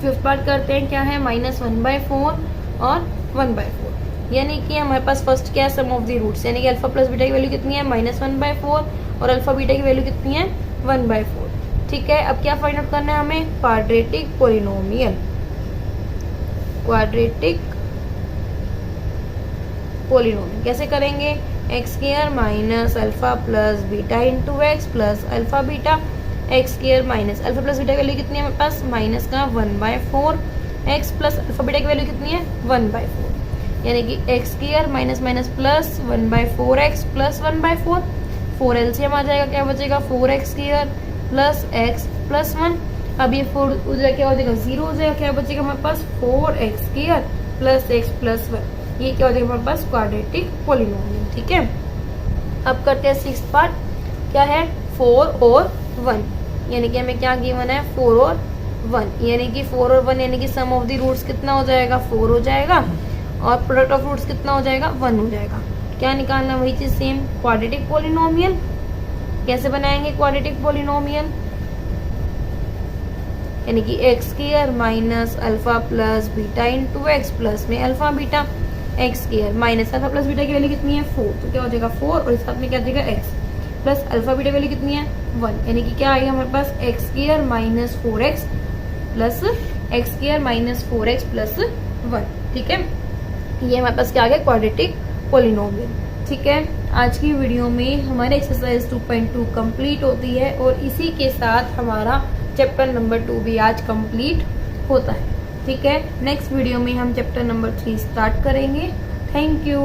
फिफ्थ पार्ट करते हैं, क्या है -1/4 और 1/4, यानी कि हमारे पास फर्स्ट क्या है, सम ऑफ द रूट्स, यानी कि अल्फा प्लस बीटा की वैल्यू कितनी है -1/4 और अल्फा बीटा की वैल्यू कितनी है 1/4। ठीक है, अब क्या फाइंड आउट करना है हमें, क्वाड्रेटिक पोलिनोमियल, क्वाड्रेटिक पोलिनोमियल कैसे करेंगे, x square minus alpha plus beta into x plus alpha beta, x square minus alpha plus beta की वैल्यू कितनी है हमारे पास, माइनस का 1/4, एक्स प्लस अल्फा बीटा की वैल्यू कितनी है 1/4, यानी कि x square minus minus plus 1/4 x plus 1/4, 4 LCM आ जाएगा, क्या बचेगा 4x square plus x plus 1, अब ये 4 उधर क्या हो जाएगा 0 हो जाएगा, क्या बचेगा हमारे पास 4x square plus x plus 1, ये क्या हो जाएगा हमारे पास क्वाड्रेटिक पोलिनोमियल। ठीक है, अब करते हैं सिक्स्थ पार्ट, क्या है 4 और 1, यानी कि हमें क्या गिवन है 4 और 1, यानी कि 4 और 1 यानी कि सम ऑफ द रूट्स कितना हो जाएगा 4 हो जाएगा और प्रोडक्ट ऑफ रूट्स कितना हो जाएगा 1 हो जाएगा। क्या निकालना, वही चीज सेम, क्वाड्रेटिक पोलिनोमियल। कैसे बनाएंगे क्वाड्रेटिक पोलिनोमियल, यानी कि x square minus alpha plus beta into x plus में alpha beta, x square minus alpha plus beta की वैल्यू कितनी है 4, तो क्या हो जाएगा 4 और इस साथ में क्या आ जाएगा x plus alpha beta value कितनी है 1, यानी कि क्या आएगा हमारे पास x square minus 4x plus x square minus 4x plus 1। ठीक है, ये हमारे पास क्या आ गया क्वाड्रेटिक पोलिनोमियल। ठीक है, आज की वीडियो में हमारे एक्सरसाइज 2.2 कंप्लीट होती है और इसी के साथ हमारा चैप्टर नंबर 2 भी आज कंप्लीट होता है। ठीक है, नेक्स्ट वीडियो में हम चैप्टर नंबर 3 स्टार्ट करेंगे। Thank you.